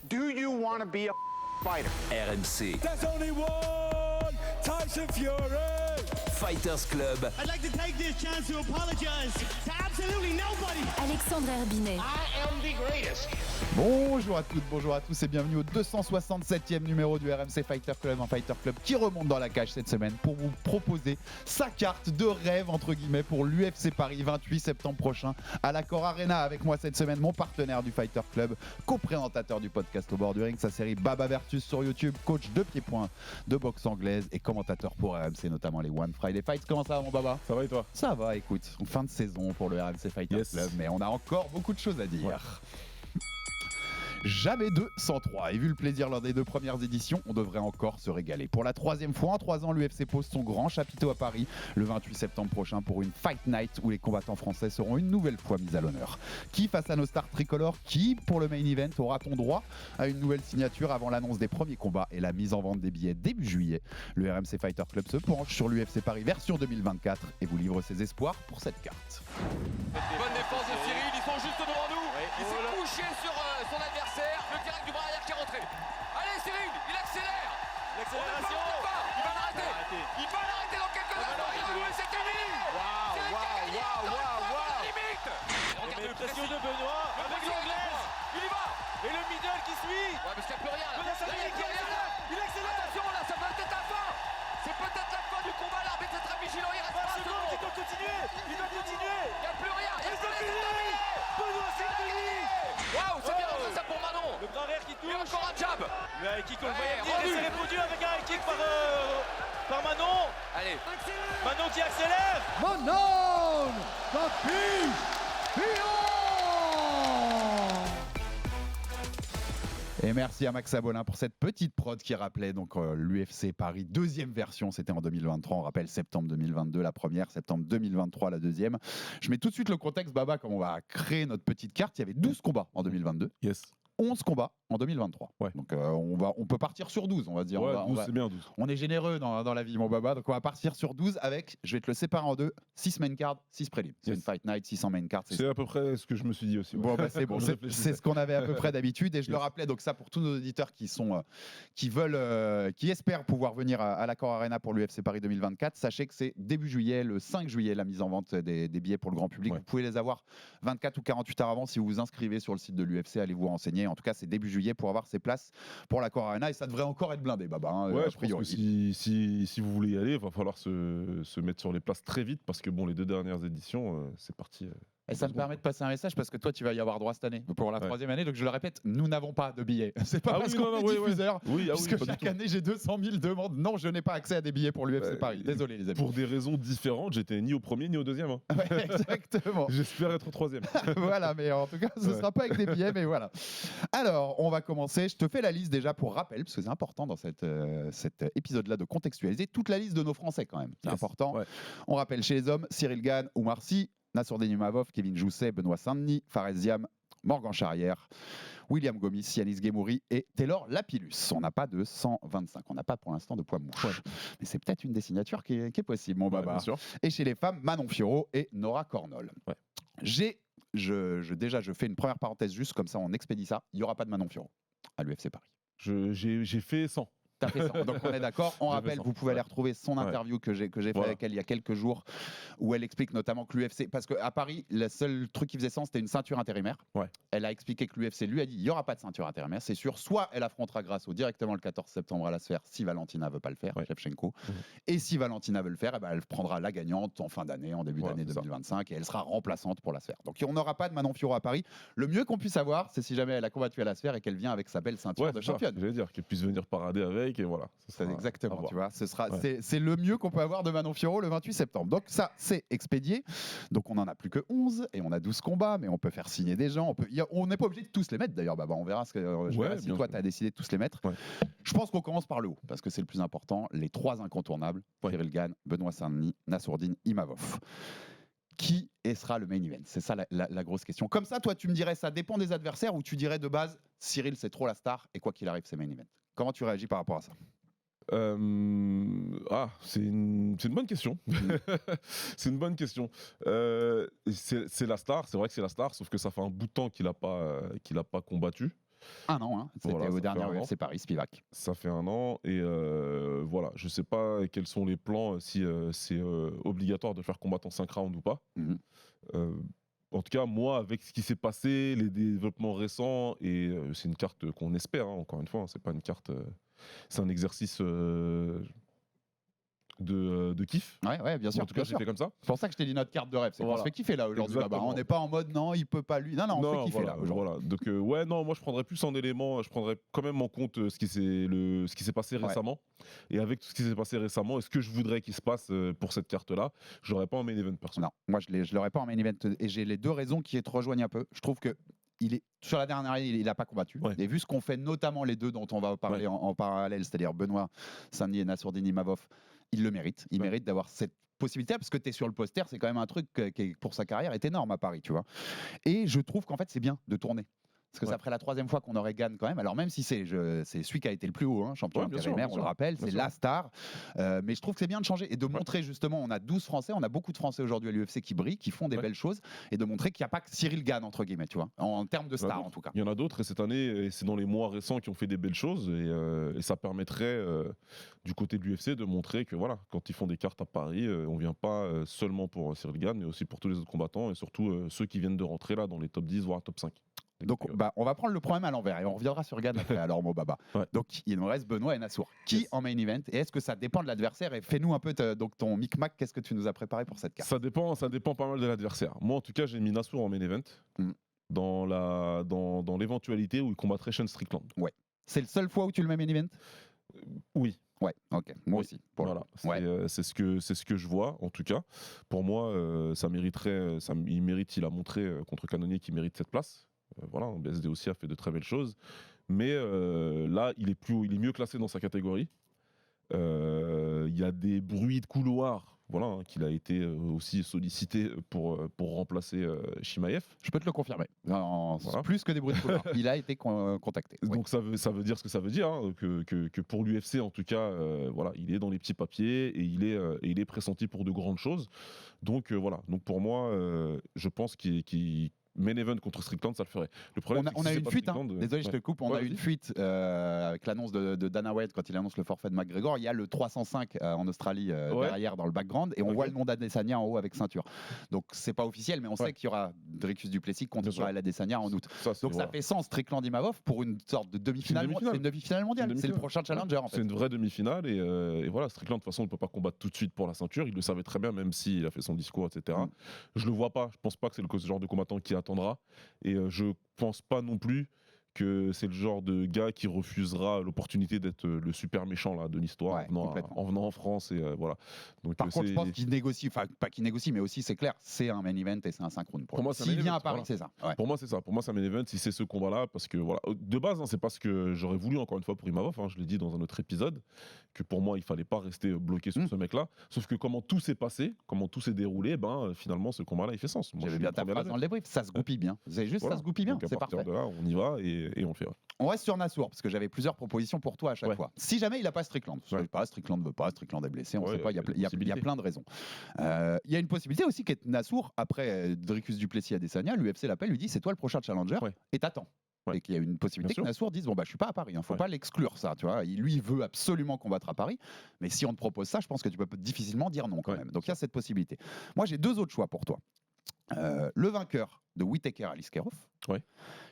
Do you want to be a fighter? RMC. There's only one Tyson Fury. Fighters Club. I'd like to take this chance to apologize to absolutely nobody. Alexandre Herbinet. I am the greatest. Bonjour à toutes, bonjour à tous et bienvenue au 267e numéro du RMC Fighter Club, un Fighter Club qui remonte dans la cage cette semaine pour vous proposer sa carte de rêve entre guillemets pour l'UFC Paris 28 septembre prochain à l'Accor Arena. Avec moi cette semaine mon partenaire du Fighter Club, co-présentateur du podcast Au bord du ring, sa série Baba Versus sur YouTube, coach de pied-point de boxe anglaise et commentateur pour RMC notamment les One Friday Fights. Comment ça va mon Baba? Ça va et toi? Ça va, écoute, fin de saison pour le RMC Fighter Club, mais on a encore beaucoup de choses à dire. Ouais. Jamais 2 sans 3. Et vu le plaisir lors des 2 premières éditions, on devrait encore se régaler. Pour la 3e fois en 3 ans, l'UFC pose son grand chapiteau à Paris le 28 septembre prochain pour une Fight Night où les combattants français seront une nouvelle fois mis à l'honneur. Qui face à nos stars tricolores? Qui pour le main event? Aura-t-on droit à une nouvelle signature avant l'annonce des premiers combats et la mise en vente des billets début juillet? Le RMC Fighter Club se penche sur l'UFC Paris version 2024 et vous livre ses espoirs pour cette carte. Bonne défense de Cyril, ils sont juste devant nous. Il s'est couché sur son adversaire. Le direct du bras arrière qui est rentré. Allez Cyril, il accélère. L'accélération. Il va l'arrêter. Il va l'arrêter dans quelques instants. C'est fini. Waouh. Limite. Regarde la pression de Benoît avec l'anglaise. Il y va. Et le middle qui suit. Ouais, parce qu'il n'y a plus rien. Il accélère. Attention là, ça peut être la fin. C'est peut-être la fin du combat. L'arbitre est très vigilant. Il reste 20 secondes. Il doit continuer. Il n'y a plus rien. Et c'est fini. Benoît, c'est fini. Waouh, c'est bien lancé ça pour Manon. Le bras arrière qui Il y a touche. encore un jab. Le high kick, on le voyait rendu. venir. C'est répondu avec un high kick par Manon. Allez. Manon qui accélère. Manon, the Beast Beyond. Et merci à Max Abolin pour cette petite prod qui rappelait donc l'UFC Paris, 2e version, c'était en 2023, on rappelle septembre 2022 la première, septembre 2023 la deuxième. Je mets tout de suite le contexte, Baba, comme on va créer notre petite carte. Il y avait 12 combats en 2022. Yes. 11 combats en 2023. Ouais. Donc on peut partir sur 12, on va dire. Ouais, 12, c'est bien 12. On est généreux dans la vie, mon Baba. Donc on va partir sur 12 avec, je vais te le séparer en deux, 6 main cards, 6 prélims. C'est une fight night, 600 main cards. C'est à peu près ce que je me suis dit aussi. Ouais. Bon, bah, c'est bon. C'est ce qu'on avait à peu près d'habitude. Et je le rappelais, donc ça pour tous nos auditeurs qui espèrent pouvoir venir à l'Accor Arena pour l'UFC Paris 2024, sachez que c'est début juillet, le 5 juillet, la mise en vente des billets pour le grand public. Ouais. Vous pouvez les avoir 24 ou 48 heures avant si vous vous inscrivez sur le site de l'UFC. Allez vous renseigner. En tout cas, c'est début juillet pour avoir ses places pour l'Accor Arena et ça devrait encore être blindé, Baba. Ouais, je pense que si vous voulez y aller, il va falloir se mettre sur les places très vite parce que bon, les 2 dernières éditions, c'est parti. Et ça me permet de passer un message parce que toi, tu vas y avoir droit cette année pour la 3e année. Donc je le répète, nous n'avons pas de billets. C'est pas parce qu'on est diffuseur. Parce que chaque année, j'ai 200 000 demandes. Non, je n'ai pas accès à des billets pour l'UFC Paris. Désolé, les amis. Pour des raisons différentes, j'étais ni au premier ni au deuxième. Hein. Ouais, exactement. J'espère être au 3e. Voilà, mais en tout cas, ce ne sera pas avec des billets, mais voilà. Alors, on va commencer. Je te fais la liste déjà pour rappel, parce que c'est important dans cet épisode-là de contextualiser toute la liste de nos Français quand même. C'est important. Ouais. On rappelle chez les hommes, Cyril Gane, Oumar Sy, Nassourdine Imavov, Kevin Jousset, Benoît Saint-Denis, Fares Ziam, Morgan Charrière, William Gomis, Yanis Gemouri et Taylor Lapillus. On n'a pas de 125, on n'a pas pour l'instant de poids mouche. Ouais. Mais c'est peut-être une des signatures qui est possible, mon Baba. Et chez les femmes, Manon Fiorot et Nora Cornol. Ouais. Je fais une première parenthèse juste, comme ça on expédie ça. Il n'y aura pas de Manon Fiorot à l'UFC Paris. J'ai fait 100. T'as fait ça. Donc on est d'accord. On rappelle, vous pouvez aller retrouver son interview que j'ai fait avec elle il y a quelques jours, où elle explique notamment que l'UFC, parce qu'à Paris, le seul truc qui faisait sens, c'était une ceinture intérimaire. Ouais. Elle a expliqué que l'UFC lui a dit il n'y aura pas de ceinture intérimaire, c'est sûr. Soit elle affrontera Grasso directement le 14 septembre à la Sphère, si Valentina veut pas le faire, Shevchenko. Et si Valentina veut le faire, elle prendra la gagnante en fin d'année, en début d'année 2025, et elle sera remplaçante pour la Sphère. Donc on n'aura pas de Manon Fiorot à Paris. Le mieux qu'on puisse avoir, c'est si jamais elle a combattu à la Sphère et qu'elle vient avec sa belle ceinture de championne. Je vais dire qu'elle puisse venir parader avec et voilà. Exactement, tu vois, c'est le mieux qu'on peut avoir de Manon Fiorot le 28 septembre. Donc ça, c'est expédié. Donc on n'en a plus que 11 et on a 12 combats, mais on peut faire signer des gens. On n'est pas obligé de tous les mettre d'ailleurs, Baba. On verra si toi, tu as décidé de tous les mettre. Ouais. Je pense qu'on commence par le haut, parce que c'est le plus important. Les 3 incontournables, Cyril Gane, Benoît Saint-Denis, Nassourdine Imavov. Qui sera le main event? C'est ça la grosse question. Comme ça, toi, tu me dirais, ça dépend des adversaires, ou tu dirais de base, Cyril, c'est trop la star, et quoi qu'il arrive, c'est main event. Comment tu réagis par rapport à ça? C'est une bonne question. C'est une bonne question. C'est la star, c'est vrai que c'est la star, sauf que ça fait un bout de temps qu'il a pas combattu. Un an, hein. C'était Voilà, ça au fait dernier un an. UFC Paris, Spivak. Ça fait un an et voilà, je sais pas quels sont les plans, si c'est obligatoire de faire combattre en 5 rounds ou pas. Mhm. En tout cas, moi, avec ce qui s'est passé, les développements récents, et c'est une carte qu'on espère, hein, encore une fois, hein, c'est pas une carte, c'est un exercice de kiff. Ouais, bien sûr. En tout cas, bien j'ai sûr. fait comme ça. C'est pour ça que je t'ai dit notre carte de rêve. C'est qu'on Voilà. se fait kiffer là aujourd'hui. Exactement. On n'est pas en mode non, il peut pas lui. Non, on se fait kiffer voilà, là aujourd'hui. voilà. Donc ouais, non, moi je prendrais plus en élément, je prendrais quand même en compte ce qui s'est passé récemment. Et avec tout ce qui s'est passé récemment, est-ce que je voudrais qu'il se passe pour cette carte-là? Je l'aurais pas en main event perso. Non, moi je l'aurais pas en main event et j'ai les deux raisons qui te rejoignent un peu. Je trouve que il est sur la dernière année, il n'a pas combattu. Ouais. Et vu ce qu'on fait, notamment les deux dont on va parler en parallèle, c'est-à-dire Benoît Saint-Denis et Nassourdine Imavov, il le mérite. Il mérite d'avoir cette possibilité parce que tu es sur le poster, c'est quand même un truc qui pour sa carrière est énorme à Paris, tu vois. Et je trouve qu'en fait c'est bien de tourner. Parce que ça ferait la 3e fois qu'on aurait Gann quand même. Alors même si c'est celui qui a été le plus haut, hein, champion intérimaire, on le rappelle, c'est la star. Mais je trouve que c'est bien de changer et de montrer justement, on a 12 Français, on a beaucoup de Français aujourd'hui à l'UFC qui brillent, qui font des belles choses, et de montrer qu'il n'y a pas que Cyril Gann, entre guillemets, tu vois, en termes de star en tout cas. Il y en a d'autres et cette année, et c'est dans les mois récents qui ont fait des belles choses et ça permettrait du côté de l'UFC de montrer que voilà, quand ils font des cartes à Paris, on vient pas seulement pour Cyril Gann, mais aussi pour tous les autres combattants et surtout ceux qui viennent de rentrer là dans les top 10 voire top 5. Donc, on va prendre le problème à l'envers et on reviendra sur Gann après. Alors, mon baba. Donc, il nous reste Benoît et Nassour. Qui en main event? Et est-ce que ça dépend de l'adversaire? Et fais-nous un peu donc ton micmac. Qu'est-ce que tu nous as préparé pour cette carte? Ça dépend pas mal de l'adversaire. Moi, en tout cas, j'ai mis Nassour en main event dans l'éventualité où il combattrait Sean Strickland. Ouais. C'est la seule fois où tu le mets main event? Oui. Ouais, ok. Moi aussi. Voilà, c'est ce que je vois en tout cas. Pour moi, il a montré contre Cannonier qu'il mérite cette place. Voilà, BSD aussi a fait de très belles choses, mais là, il est mieux classé dans sa catégorie. Il y a des bruits de couloir. Voilà, hein, qu'il a été aussi sollicité pour remplacer Chimaev. Je peux te le confirmer. Plus que des bruits de couloir. Il a été contacté. Donc ça veut dire ce que ça veut dire, hein, que pour l'UFC en tout cas, voilà, il est dans les petits papiers et il est pressenti pour de grandes choses. Donc voilà. Donc pour moi, je pense qu'il main event contre Strickland, ça le ferait. Le problème, on a une fuite, désolé, je te coupe, on a une fuite avec l'annonce de Dana White quand il annonce le forfait de McGregor. Il y a le 305 en Australie derrière dans le background et on voit le nom d'Adesanya en haut avec ceinture. Donc c'est pas officiel, mais on sait qu'il y aura Dricus du Plessis contre Israël Adesanya en août. Donc ça fait sens Strickland Imavov pour une sorte de demi-finale. C'est une demi-finale mondiale. C'est le prochain challenger en fait. C'est une vraie demi-finale et voilà, Strickland de toute façon ne peut pas combattre tout de suite pour la ceinture. Il le savait très bien, même s'il a fait son discours, etc. Je le vois pas. Je pense pas que c'est le genre de combattant qui attendra. Et je pense pas non plus que c'est le genre de gars qui refusera l'opportunité d'être le super méchant là, de l'histoire en venant en France. Et, voilà. Donc, par contre, je pense qu'il négocie, enfin pas qu'il négocie, mais aussi c'est clair, c'est un main event et c'est un synchrone. Pour moi, s'il vient à Paris, c'est ça. Ouais. Pour moi, c'est ça. Pour moi, c'est un main event si c'est ce combat-là. Parce que voilà, de base, hein, c'est pas ce que j'aurais voulu encore une fois pour Imavov. Hein, je l'ai dit dans un autre épisode, que pour moi, il fallait pas rester bloqué sur ce mec-là. Sauf que comment tout s'est passé, comment tout s'est déroulé, finalement, ce combat-là, il fait sens. J'avais bien ta phrase dans le débrief. Ça se goupille bien. C'est juste ça se goupille bien. C'est parfait. De là, on y va et on le fait. Ouais. On reste sur Nassour parce que j'avais plusieurs propositions pour toi à chaque fois. Si jamais il n'a pas Strickland, Strickland ne veut pas, Strickland est blessé, on ne sait pas, il y a plein de raisons. Il y a une possibilité aussi qu'être Nassour, après Dricus du Plessis Adesanya, l'UFC l'appelle, lui dit c'est toi le prochain challenger et t'attends. Et qu'il y a une possibilité que Nassour dise bon bah je suis pas à Paris, faut pas l'exclure ça, tu vois. Lui veut absolument combattre à Paris, mais si on te propose ça, je pense que tu peux difficilement dire non quand même. Donc il y a cette possibilité. Moi j'ai deux autres choix pour toi. Le vainqueur de Whittaker Aliskerov.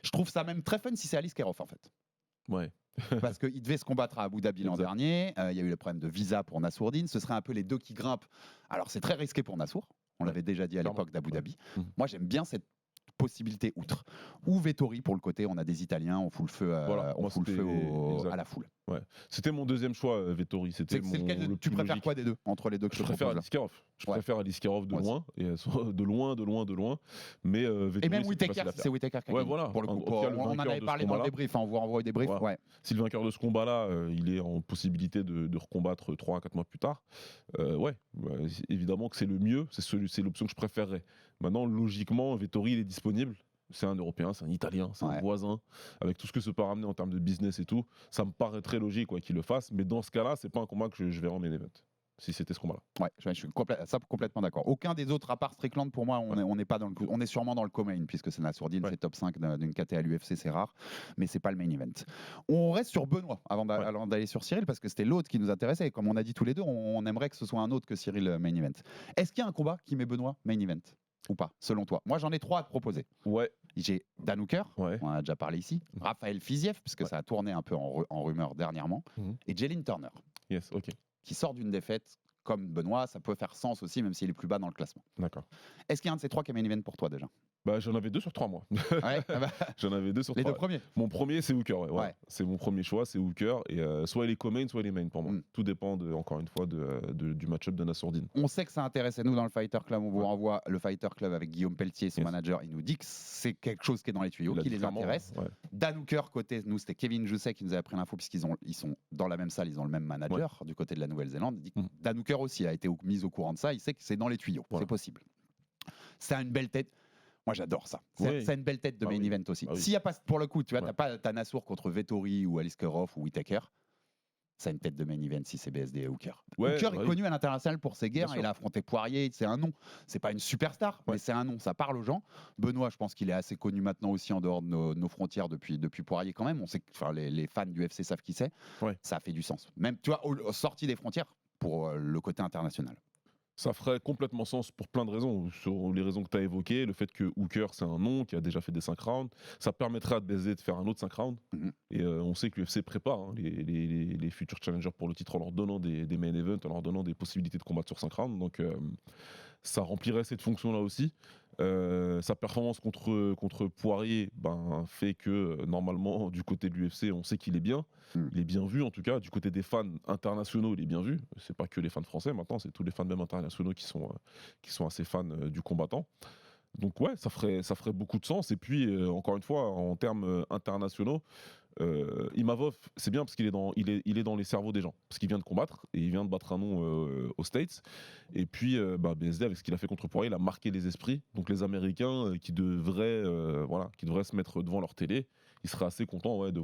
Je trouve ça même très fun si c'est Aliskerov en fait. Ouais. Parce qu'il devait se combattre à Abu Dhabi l'an dernier. Il y a eu le problème de visa pour Nassourdine. Ce serait un peu les deux qui grimpent. Alors c'est très risqué pour Nassour. On l'avait déjà dit à l'époque d'Abu Dhabi. Moi j'aime bien cette possibilité outre. Ou Vettori pour le côté, on a des Italiens, on fout le feu, à la foule. Ouais. C'était mon deuxième choix, Vettori. C'est lequel tu préfères quoi des deux entre les deux que je préfère Aliskerov. Je préfère Aliskerov de loin, et de loin. Mais Vettori, et même Whittaker, c'est Whittaker qui a gagné, voilà. Pour le coup, on en avait parlé dans le débrief, on vous renvoie au débrief. Voilà. Si le vainqueur de ce combat-là, il est en possibilité de recombattre 3 à 4 mois plus tard, évidemment que c'est le mieux, c'est l'option que je préférerais. Maintenant, logiquement, Vettori, il est disponible. C'est un Européen, c'est un Italien, c'est un voisin. Avec tout ce que ça peut ramener en termes de business et tout, ça me paraît très logique qu'il le fasse. Mais dans ce cas-là, c'est pas un combat que je verrai en main event. si c'était ce combat-là. Ouais, je suis complètement d'accord. Aucun des autres, à part Strickland, pour moi, on n'est pas dans le coup. On est sûrement dans le co-main, puisque c'est Nassourdine, c'est top 5 d'une KT à l'UFC, c'est rare, mais c'est pas le main event. On reste sur Benoît avant d'aller sur Cyril, parce que c'était l'autre qui nous intéressait. Et comme on a dit tous les deux, on aimerait que ce soit un autre que Cyril main event. Est-ce qu'il y a un combat qui met Benoît main event ou pas, selon toi? Moi, j'en ai 3 à te proposer. Ouais. J'ai Dan Hooker, Ouais. on en a déjà parlé ici, Raphaël Fiziev, puisque ça a tourné un peu en rumeur dernièrement, et Jalen Turner, Yes, ok. qui sort d'une défaite. Comme Benoît, ça peut faire sens aussi, même s'il est plus bas dans le classement. D'accord. Est-ce qu'il y a un de ces 3 qui est main event pour toi déjà? Bah, j'en avais 2 sur 3, moi. Ouais, J'en avais 2 sur 3. les 2 premiers. Mon premier, c'est Hooker. Ouais. C'est mon premier choix, c'est Hooker. Et soit il est co-main, soit il est main pour moi. Tout dépend, encore une fois, du match-up de Nassourdine. On sait que ça intéressait nous dans le Fighter Club. On vous renvoie le Fighter Club avec Guillaume Pelletier, son manager. Il nous dit que c'est quelque chose qui est dans les tuyaux, qui les intéresse. Ouais. Dan Hooker, côté nous, c'était Kevin Jousset qui nous avait pris l'info, puisqu'ils sont dans la même salle, ils ont le même manager du côté de la Nouvelle-Zélande. Il dit que Dan Hooker aussi a été mis au courant de ça. Il sait que c'est dans les tuyaux. C'est possible. C'est une belle tête. Moi, j'adore ça. C'est une belle tête de main event aussi. S'il n'y a pas, pour le coup, tu vois, t'as Nassour contre Vettori ou Alice Kerhoff ou Whittaker. C'est une tête de main event si c'est BSD et Hooker. Hooker est connu à l'international pour ses guerres. Il a affronté Poirier. C'est un nom. C'est pas une superstar, mais c'est un nom. Ça parle aux gens. Benoît, je pense qu'il est assez connu maintenant aussi en dehors de nos frontières depuis Poirier quand même. On sait que les fans du UFC savent qui c'est. Ça fait du sens. Même, tu vois, sorti des frontières pour le côté international. Ça ferait complètement sens pour plein de raisons. Sur les raisons que tu as évoquées, le fait que Hooker, c'est un nom qui a déjà fait des 5 rounds, ça permettrait à BSD de faire un autre 5 rounds. Et on sait que l'UFC prépare les futurs challengers pour le titre en leur donnant des main events, en leur donnant des possibilités de combattre sur 5 rounds. Donc ça remplirait cette fonction-là aussi. Sa performance contre Poirier fait que normalement du côté de l'UFC on sait qu'il est bien, il est bien vu en tout cas. Du côté des fans internationaux il est bien vu, c'est pas que les fans français maintenant, c'est tous les fans même internationaux qui sont assez fans du combattant. Donc ouais, ça ferait beaucoup de sens. Et puis encore une fois en termes internationaux, Imavov, c'est bien parce qu'il est dans les cerveaux des gens, parce qu'il vient de combattre et il vient de battre un nom aux States. Et puis BSD, avec ce qu'il a fait contre Poirier, il a marqué les esprits. Donc les Américains qui devraient se mettre devant leur télé, ils seraient assez contents de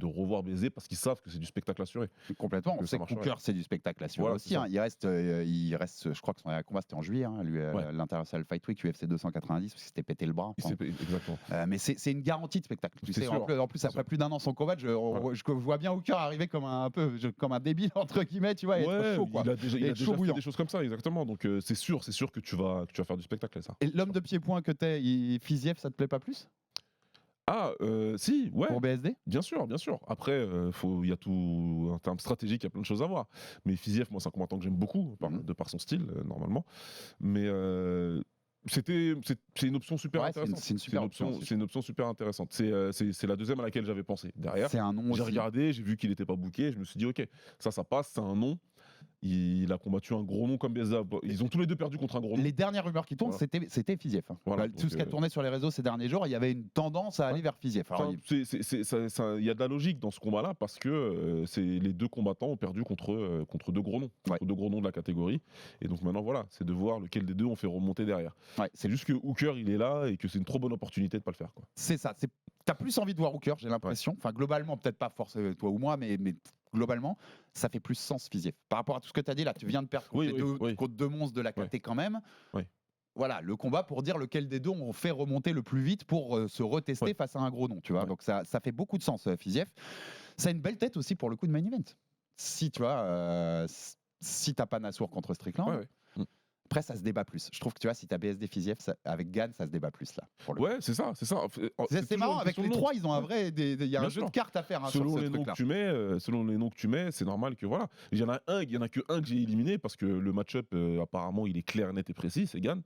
revoir BSD parce qu'ils savent que c'est du spectacle assuré. Complètement. On sait que Hooker, c'est du spectacle assuré aussi. Il reste, je crois que son combat c'était en juillet, l'International Fight Week UFC 290, parce qu'il s'était pété le bras. Exactement. Mais c'est une garantie de spectacle. Tu sais, en plus après plus d'1 an sans combat, je vois bien Hooker arriver comme un débile entre guillemets, tu vois, et être chaud, quoi. Il a déjà fait des choses comme ça, exactement. Donc c'est sûr que tu vas faire du spectacle, ça. Et l'homme de pied-point que t'es, Fiziev, ça te plaît pas plus? Si, ouais. Pour BSD? Bien sûr. Après, il y a tout en termes stratégiques, il y a plein de choses à voir. Mais Fiziev, moi, c'est un combattant que j'aime beaucoup, de par son style, normalement. Mais c'est une option super intéressante. C'est une option super intéressante. C'est la deuxième à laquelle j'avais pensé. Derrière, c'est un nom. J'ai regardé, j'ai vu qu'il n'était pas booké. Je me suis dit, ok, ça passe, c'est un nom. Il a combattu un gros nom comme BSD. Ils ont tous les deux perdu contre un gros nom. Les dernières rumeurs qui tournent, c'était Fiziev. Tout ce qui a tourné sur les réseaux ces derniers jours, il y avait une tendance à aller vers Fiziev. Il y a de la logique dans ce combat-là parce que les deux combattants ont perdu contre deux gros noms, contre deux gros noms de la catégorie. Et donc maintenant, voilà, c'est de voir lequel des deux on fait remonter derrière. C'est juste que Hooker, il est là et que c'est une trop bonne opportunité de pas le faire, quoi. C'est ça. T'as plus envie de voir Hooker, j'ai l'impression. Enfin, globalement, peut-être pas forcément toi ou moi, mais globalement, ça fait plus sens Fiziev. Par rapport à tout ce que tu as dit là, tu viens de perdre contre deux monstres de la KT quand même. Voilà, le combat pour dire lequel des deux on fait remonter le plus vite pour se retester face à un gros nom, tu vois. Donc ça fait beaucoup de sens, Fiziev. Ça a une belle tête aussi pour le coup de main event. Si tu vois, si t'as pas Nassour contre Strickland. Après, ça se débat plus. Je trouve que tu vois, si tu as BSD Fiziev, avec Gann, ça se débat plus là. C'est ça. C'est marrant, avec les trois, ils ont un vrai. Il y a un jeu de cartes à faire selon sur ce les noms truc-là. Selon les noms que tu mets, c'est normal que voilà. Il y en a que un que j'ai éliminé parce que le match-up, apparemment, il est clair, net et précis, c'est Gann.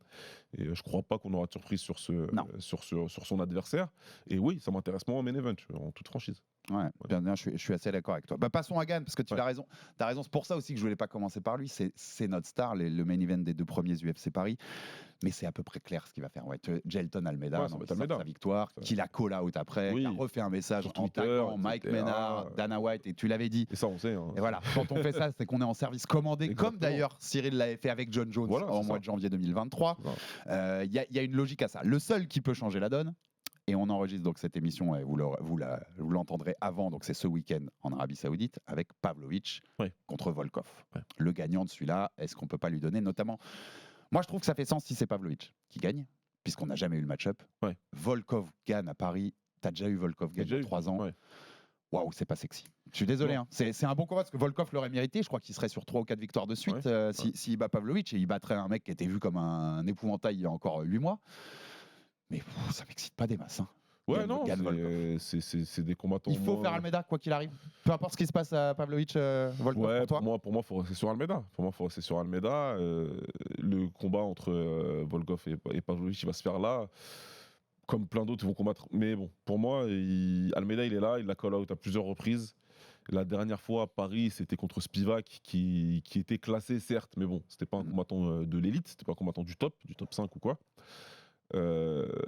Et je crois pas qu'on aura de surprise sur son adversaire. Et oui, ça m'intéresse moins en main event, en toute franchise. Ouais, bien, je suis assez d'accord avec toi. Passons à Gann, parce que tu as raison. Tu as raison, c'est pour ça aussi que je voulais pas commencer par lui. C'est notre star, le main event des deux premiers UFC Paris. Mais c'est à peu près clair ce qu'il va faire. Gelton Almeida, sa victoire, qu'il a call out après, qui a refait un message en taguant Mike Maynard, Dana White, et tu l'avais dit. Et ça, on sait. Et voilà, quand on fait ça, c'est qu'on est en service commandé, comme d'ailleurs Cyril l'avait fait avec John Jones au mois de janvier 2023. Il y a une logique à ça. Le seul qui peut changer la donne, Et on enregistre donc cette émission, et vous l'entendrez avant, donc c'est ce week-end en Arabie Saoudite, avec Pavlovich contre Volkov. Ouais. Le gagnant de celui-là, est-ce qu'on peut pas lui donner notamment... Moi, je trouve que ça fait sens si c'est Pavlovich qui gagne, puisqu'on n'a jamais eu le match-up. Ouais. Volkov gagne à Paris. T'as déjà eu Volkov gagne il y a 3 ans. Ouais. Waouh, c'est pas sexy. Je suis désolé. Hein. C'est un bon combat parce que Volkov l'aurait mérité. Je crois qu'il serait sur 3 ou 4 victoires de suite s'il bat Pavlovich, et il battrait un mec qui était vu comme un épouvantail il y a encore 8 mois. Mais ça m'excite pas des masses. Hein. Ouais, non, c'est des combattants. Il faut faire Almeida, quoi qu'il arrive. Peu importe ce qui se passe à Pavlovich, Volkov, ouais, pour toi. pour moi, il faut rester sur Almeida. Le combat entre Volkov et Pavlovich, il va se faire là. Comme plein d'autres, ils vont combattre. Mais bon, pour moi, Almeida, il est là. Il l'a call out à plusieurs reprises. La dernière fois à Paris, c'était contre Spivak, qui était classé, certes, mais bon, c'était pas un combattant de l'élite, c'était pas un combattant du top 5 ou quoi.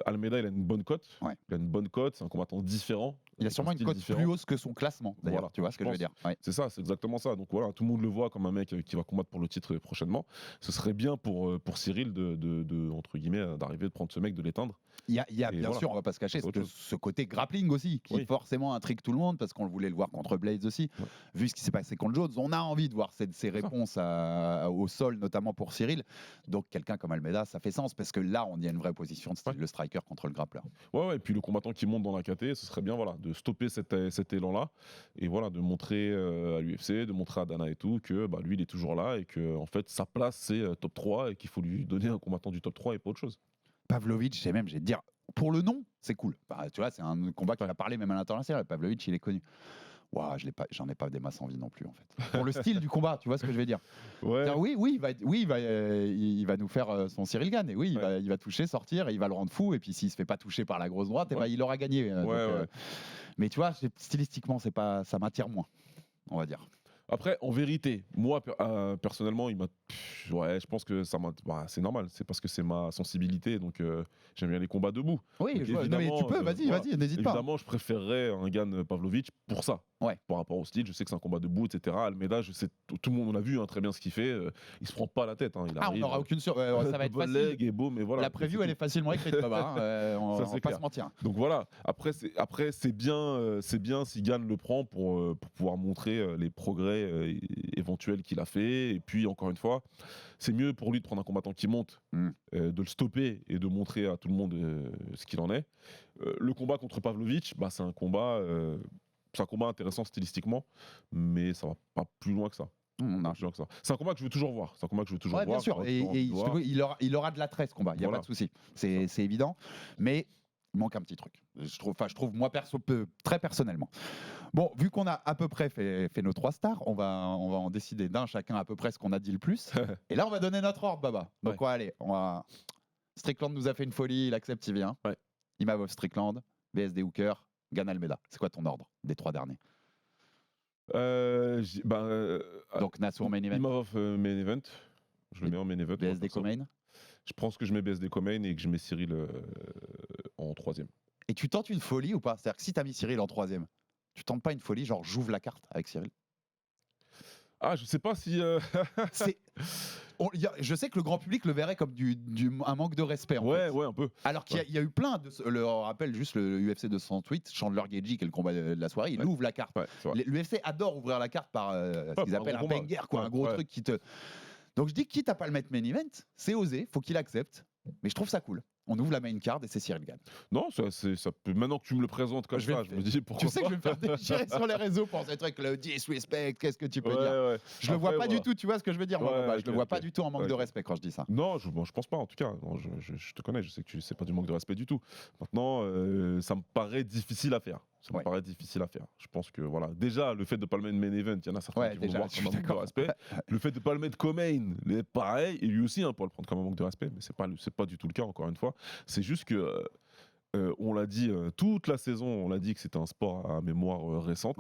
Almeida, il a une bonne cote. Ouais. Il a une bonne cote, c'est un combattant différent. Il a sûrement une cote plus hausse que son classement, d'ailleurs. Voilà, tu vois ce que je veux dire. Ouais. C'est ça, c'est exactement ça. Donc voilà, tout le monde le voit comme un mec qui va combattre pour le titre prochainement. Ce serait bien pour Cyril entre guillemets, d'arriver, de prendre ce mec, de l'éteindre. Il y a bien sûr, on va pas se cacher, ce côté grappling aussi, qui forcément intrigue tout le monde, parce qu'on voulait le voir contre Blades aussi. Ouais. Vu ce qui s'est passé contre Jones, on a envie de voir ces réponses au sol, notamment pour Cyril. Donc quelqu'un comme Almeida, ça fait sens, parce que là, on y a une vraie position de style, le striker contre le grappleur. Ouais, et puis le combattant qui monte dans la KT, ce serait bien de stopper cet élan-là, et voilà, de montrer à l'UFC, de montrer à Dana et tout, que lui, il est toujours là, et que en fait, sa place, c'est top 3, et qu'il faut lui donner un combattant du top 3 et pas autre chose. Pavlovich, j'ai de dire, pour le nom, c'est cool. Tu vois, c'est un combat qui va parler même à l'international. Pavlovich, il est connu. Wow, j'en ai pas des masses envie non plus, en fait. Pour le style du combat, tu vois ce que je veux dire. Ouais. Il va nous faire son Cyril Gane. Et il va toucher, sortir, et il va le rendre fou. Et puis s'il se fait pas toucher par la grosse droite, il aura gagné. Mais tu vois, stylistiquement, ça m'attire moins, on va dire. Après, en vérité, moi, personnellement, je pense que c'est normal. C'est parce que c'est ma sensibilité, donc j'aime bien les combats debout. Oui, donc, mais tu peux, vas-y, n'hésite pas. Évidemment, je préférerais un Gane Pavlovich pour ça. Par rapport au style, je sais que c'est un combat debout, etc. Almeida, je sais, tout le monde, on a vu très bien ce qu'il fait. Il se prend pas la tête. Il arrive, on n'aura aucune ça va être facile. Et beau, mais voilà, la preview, elle est facilement écrite là-bas. On va pas se mentir. Donc voilà. Après, c'est bien si Gane le prend pour pouvoir montrer les progrès éventuel qu'il a fait, et puis encore une fois, c'est mieux pour lui de prendre un combattant qui monte, de le stopper et de montrer à tout le monde ce qu'il en est. Le combat contre Pavlovich, c'est un combat intéressant stylistiquement, mais ça va pas plus loin que ça. C'est un combat que je veux toujours voir. Bien sûr, et il aura de l'attrait ce combat, il n'y a pas de souci. C'est évident, mais il manque un petit truc. Je trouve moi très personnellement. Bon, vu qu'on a à peu près fait nos 3 stars, on va en décider d'un chacun à peu près ce qu'on a dit le plus. Et là, on va donner notre ordre, Baba. Donc, Strickland nous a fait une folie, il accepte, il vient. Imavov Strickland, BSD Hooker, Gane Almeida. C'est quoi ton ordre des 3 derniers? Donc, Nassour main event. Imavov main event. Je le mets en main event. BSD co-main. Je pense que je mets BSD co-main et que je mets Cyril en 3e. Et tu tentes une folie ou pas? C'est-à-dire que si tu as mis Cyril en 3e, tu tentes pas une folie, genre j'ouvre la carte avec Cyril? Je sais pas si. Je sais que le grand public le verrait comme un manque de respect. Ouais, un peu. Alors qu'il y a eu plein de. On rappelle juste le UFC 208, Chandler Gagey, qui est le combat de la soirée, il ouvre la carte. L'UFC adore ouvrir la carte par ce qu'ils appellent un banger, un gros truc qui te. Donc je dis, quitte à pas le mettre main event, c'est osé, faut qu'il accepte. Mais je trouve ça cool. On ouvre la main card et c'est Cyril Gane. Non, ça peut. Maintenant que tu me le présentes comme ça, je me dis pourquoi. Tu sais que je vais me faire déchirer sur les réseaux pour ces trucs, le disrespect, qu'est-ce que tu peux dire? Je le vois pas du tout, tu vois ce que je veux dire? Je le vois pas du tout en manque de respect quand je dis ça. Non, je pense pas en tout cas. Non, je te connais, je sais que c'est pas du manque de respect du tout. Maintenant, ça me paraît difficile à faire. Je pense que voilà, déjà le fait de pas le mettre main event, il y en a certains qui vont le voir comme un manque de respect. Le fait de pas le mettre co-main, pareil, et lui aussi pour le prendre comme un manque de respect, mais c'est pas du tout le cas encore une fois. C'est juste que on l'a dit toute la saison, on l'a dit que c'était un sport à mémoire récente.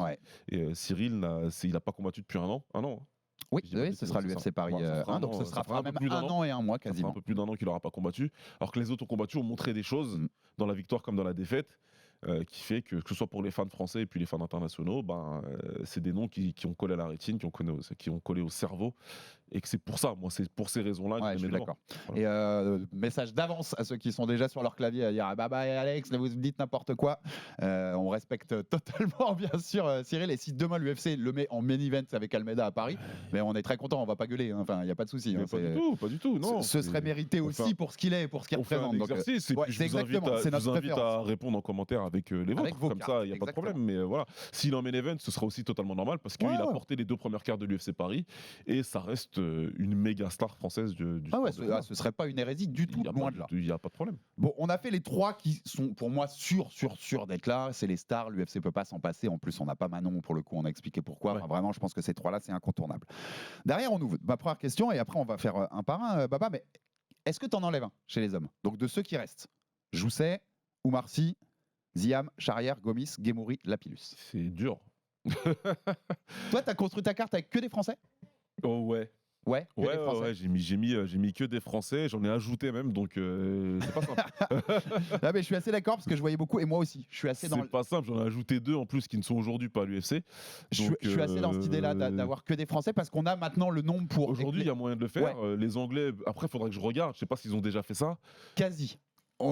Et Cyril il n'a pas combattu depuis un an. Oui, ce sera l'UFC Paris 1, donc ce sera même un an et un mois quasiment. Un peu plus d'un an qu'il n'aura pas combattu, alors que les autres ont combattu, ont montré des choses dans la victoire comme dans la défaite. Qui fait que ce soit pour les fans français et puis les fans internationaux, c'est des noms qui ont collé à la rétine, qui ont collé au cerveau, Et que c'est pour ça, moi, c'est pour ces raisons-là que Ouais, je je les suis mets devant. d'accord. Et message d'avance à ceux qui sont déjà sur leur clavier à dire ah bah Alex, là vous dites n'importe quoi. On respecte totalement bien sûr Cyril. Et si demain l'UFC le met en main event avec Almeida à Paris, mais on est très content, on va pas gueuler. Hein. Enfin, il y a pas de souci. Mais Hein, pas du tout, non. ce serait mérité on fait aussi pour ce qu'il est et pour ce qu'il On fait un représente. Donc, exercice, et ouais, puis c'est je vous invite, exactement, c'est je vous notre invite à préférence. répondre en commentaire avec les vôtres. Avec vos Comme cartes, ça, il n'y a pas de exactement. problème. Mais voilà, s'il est en main event, ce sera aussi totalement normal parce qu'il Ouais, a ouais. porté les 2 premières cartes de l'UFC Paris et ça reste une méga star française du Ah ouais, sport de combat. ce serait pas une hérésie du tout, Il y a loin pas de là. Il n'y a pas de problème. Bon, on a fait les 3 qui sont pour moi sûrs d'être là. C'est les stars. L'UFC peut pas s'en passer. En plus, on n'a pas Manon pour le coup. On a expliqué pourquoi. Ouais. Enfin, vraiment, je pense que ces 3-là, c'est incontournable. Derrière, on ouvre ma première question et après, on va faire un par un. Baba, mais est-ce que tu en enlèves un chez les hommes? Donc, de ceux qui restent, Jousset, Oumarcy, Ziam, Charrière, Gomis, Guémouri, Lapillus. C'est dur. Toi, tu as construit ta carte avec que des Français? Oh ouais. Ouais, que des Français. Ouais, j'ai mis que des Français, j'en ai ajouté même, donc c'est pas simple. Ah, mais je suis assez d'accord parce que je voyais beaucoup et moi aussi. Je suis assez dans. C'est pas simple, j'en ai ajouté 2 en plus qui ne sont aujourd'hui pas à l'UFC. Je suis assez dans cette idée-là d'avoir que des Français parce qu'on a maintenant le nombre pour. Aujourd'hui, il y a moyen de le faire. Les Anglais, après, il faudra que je regarde. Je sais pas s'ils ont déjà fait ça. Quasi.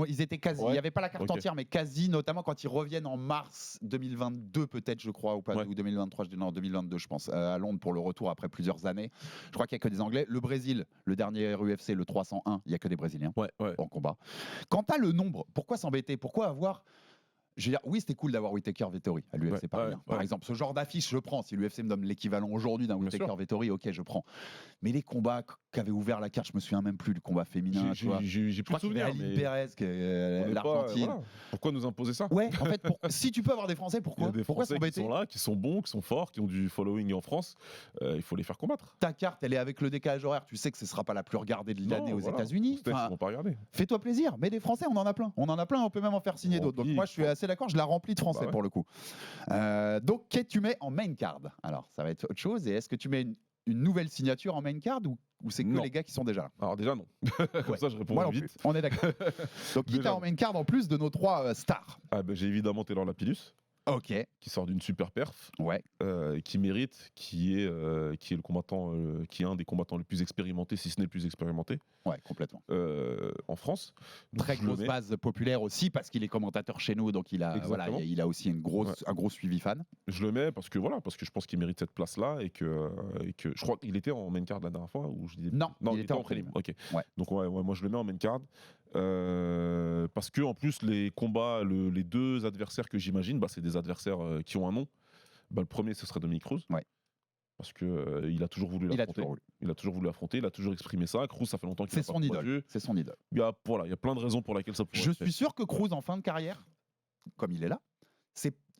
Ils étaient quasi. Ouais. Il n'y avait pas la carte Ok. entière, mais quasi, notamment quand ils reviennent en mars 2022, peut-être, je crois, ou pas, Ouais. ou 2023, non, 2022, je pense, à Londres pour le retour après plusieurs années. Je crois qu'il n'y a que des Anglais. Le Brésil, le dernier UFC, le 301, il n'y a que des Brésiliens Ouais. en combat. Quant à le nombre, pourquoi s'embêter? Pourquoi avoir. Je veux dire, oui, c'était cool d'avoir Whittaker Vettori à l'UFC Ouais, Paris. ouais, Par ouais. exemple, ce genre d'affiche, je prends. Si l'UFC me donne l'équivalent aujourd'hui d'un Bien Whittaker sûr. Vettori, ok, je prends. Mais les combats qu'avait ouvert la carte, je me souviens même plus, le combat féminin. tu vois. J'ai Je plus crois de qu'il y avait souvenirs. Ali mais Perez, on est pas- l'Argentine. voilà. Pourquoi nous imposer ça? Ouais, en fait, si tu peux avoir des Français, Il y pourquoi a des Pourquoi Français qui s'embêter? sont là, qui sont bons, qui sont forts, qui ont du following en France. Il faut les faire combattre. Ta carte, elle est avec le décalage horaire. Tu sais que ce sera pas la plus regardée de l'année Non, aux voilà. États-Unis. Peut-être Enfin, qu'ils vont pas regarder. fais-toi plaisir. Mais des Français, on en a plein. On en a plein. On peut même en faire signer d'autres. Donc Rempli, moi, je suis assez d'accord. Je la remplis de Français Bah ouais. pour le coup. Donc, qu'est-ce que tu mets en main card? Alors, ça va être autre chose. Et est-ce que tu mets une nouvelle signature en main card ou c'est que Non. les gars qui sont déjà là? Alors déjà, non. Comme Ouais. ça, je réponds Moi non vite. plus. On est d'accord. Donc, qui Déjà, t'a en non. main card en plus de nos 3 stars? Ah, ben, j'ai évidemment Taylor Lapillus, Ok. qui sort d'une super perf. Ouais. Qui mérite, qui est le combattant, qui est un des combattants les plus expérimentés, si ce n'est le plus expérimenté Ouais, complètement. en France. Donc, Très je le grosse mets. base populaire aussi parce qu'il est commentateur chez nous, donc il a, voilà, Exactement. il a aussi un gros suivi fan. Je le mets parce que je pense qu'il mérite cette place-là et que je crois qu'il était en main card la dernière fois où je disais Non, il il était en prélim. Ok. Ouais. Donc ouais, moi je le mets en main card parce que en plus les combats, les 2 adversaires que j'imagine, c'est des adversaires qui ont un nom. Le premier ce serait Dominic Cruz. Ouais. Parce que il a toujours voulu Il a l'affronter. toujours voulu. Il a toujours voulu affronter. Il a toujours exprimé ça. Cruz, ça fait longtemps qu'il C'est a pas son idole. combattu. C'est son idole. Il y a plein de raisons pour lesquelles ça pourrait Je être fait. suis sûr que Cruz, en fin de carrière, comme il est là,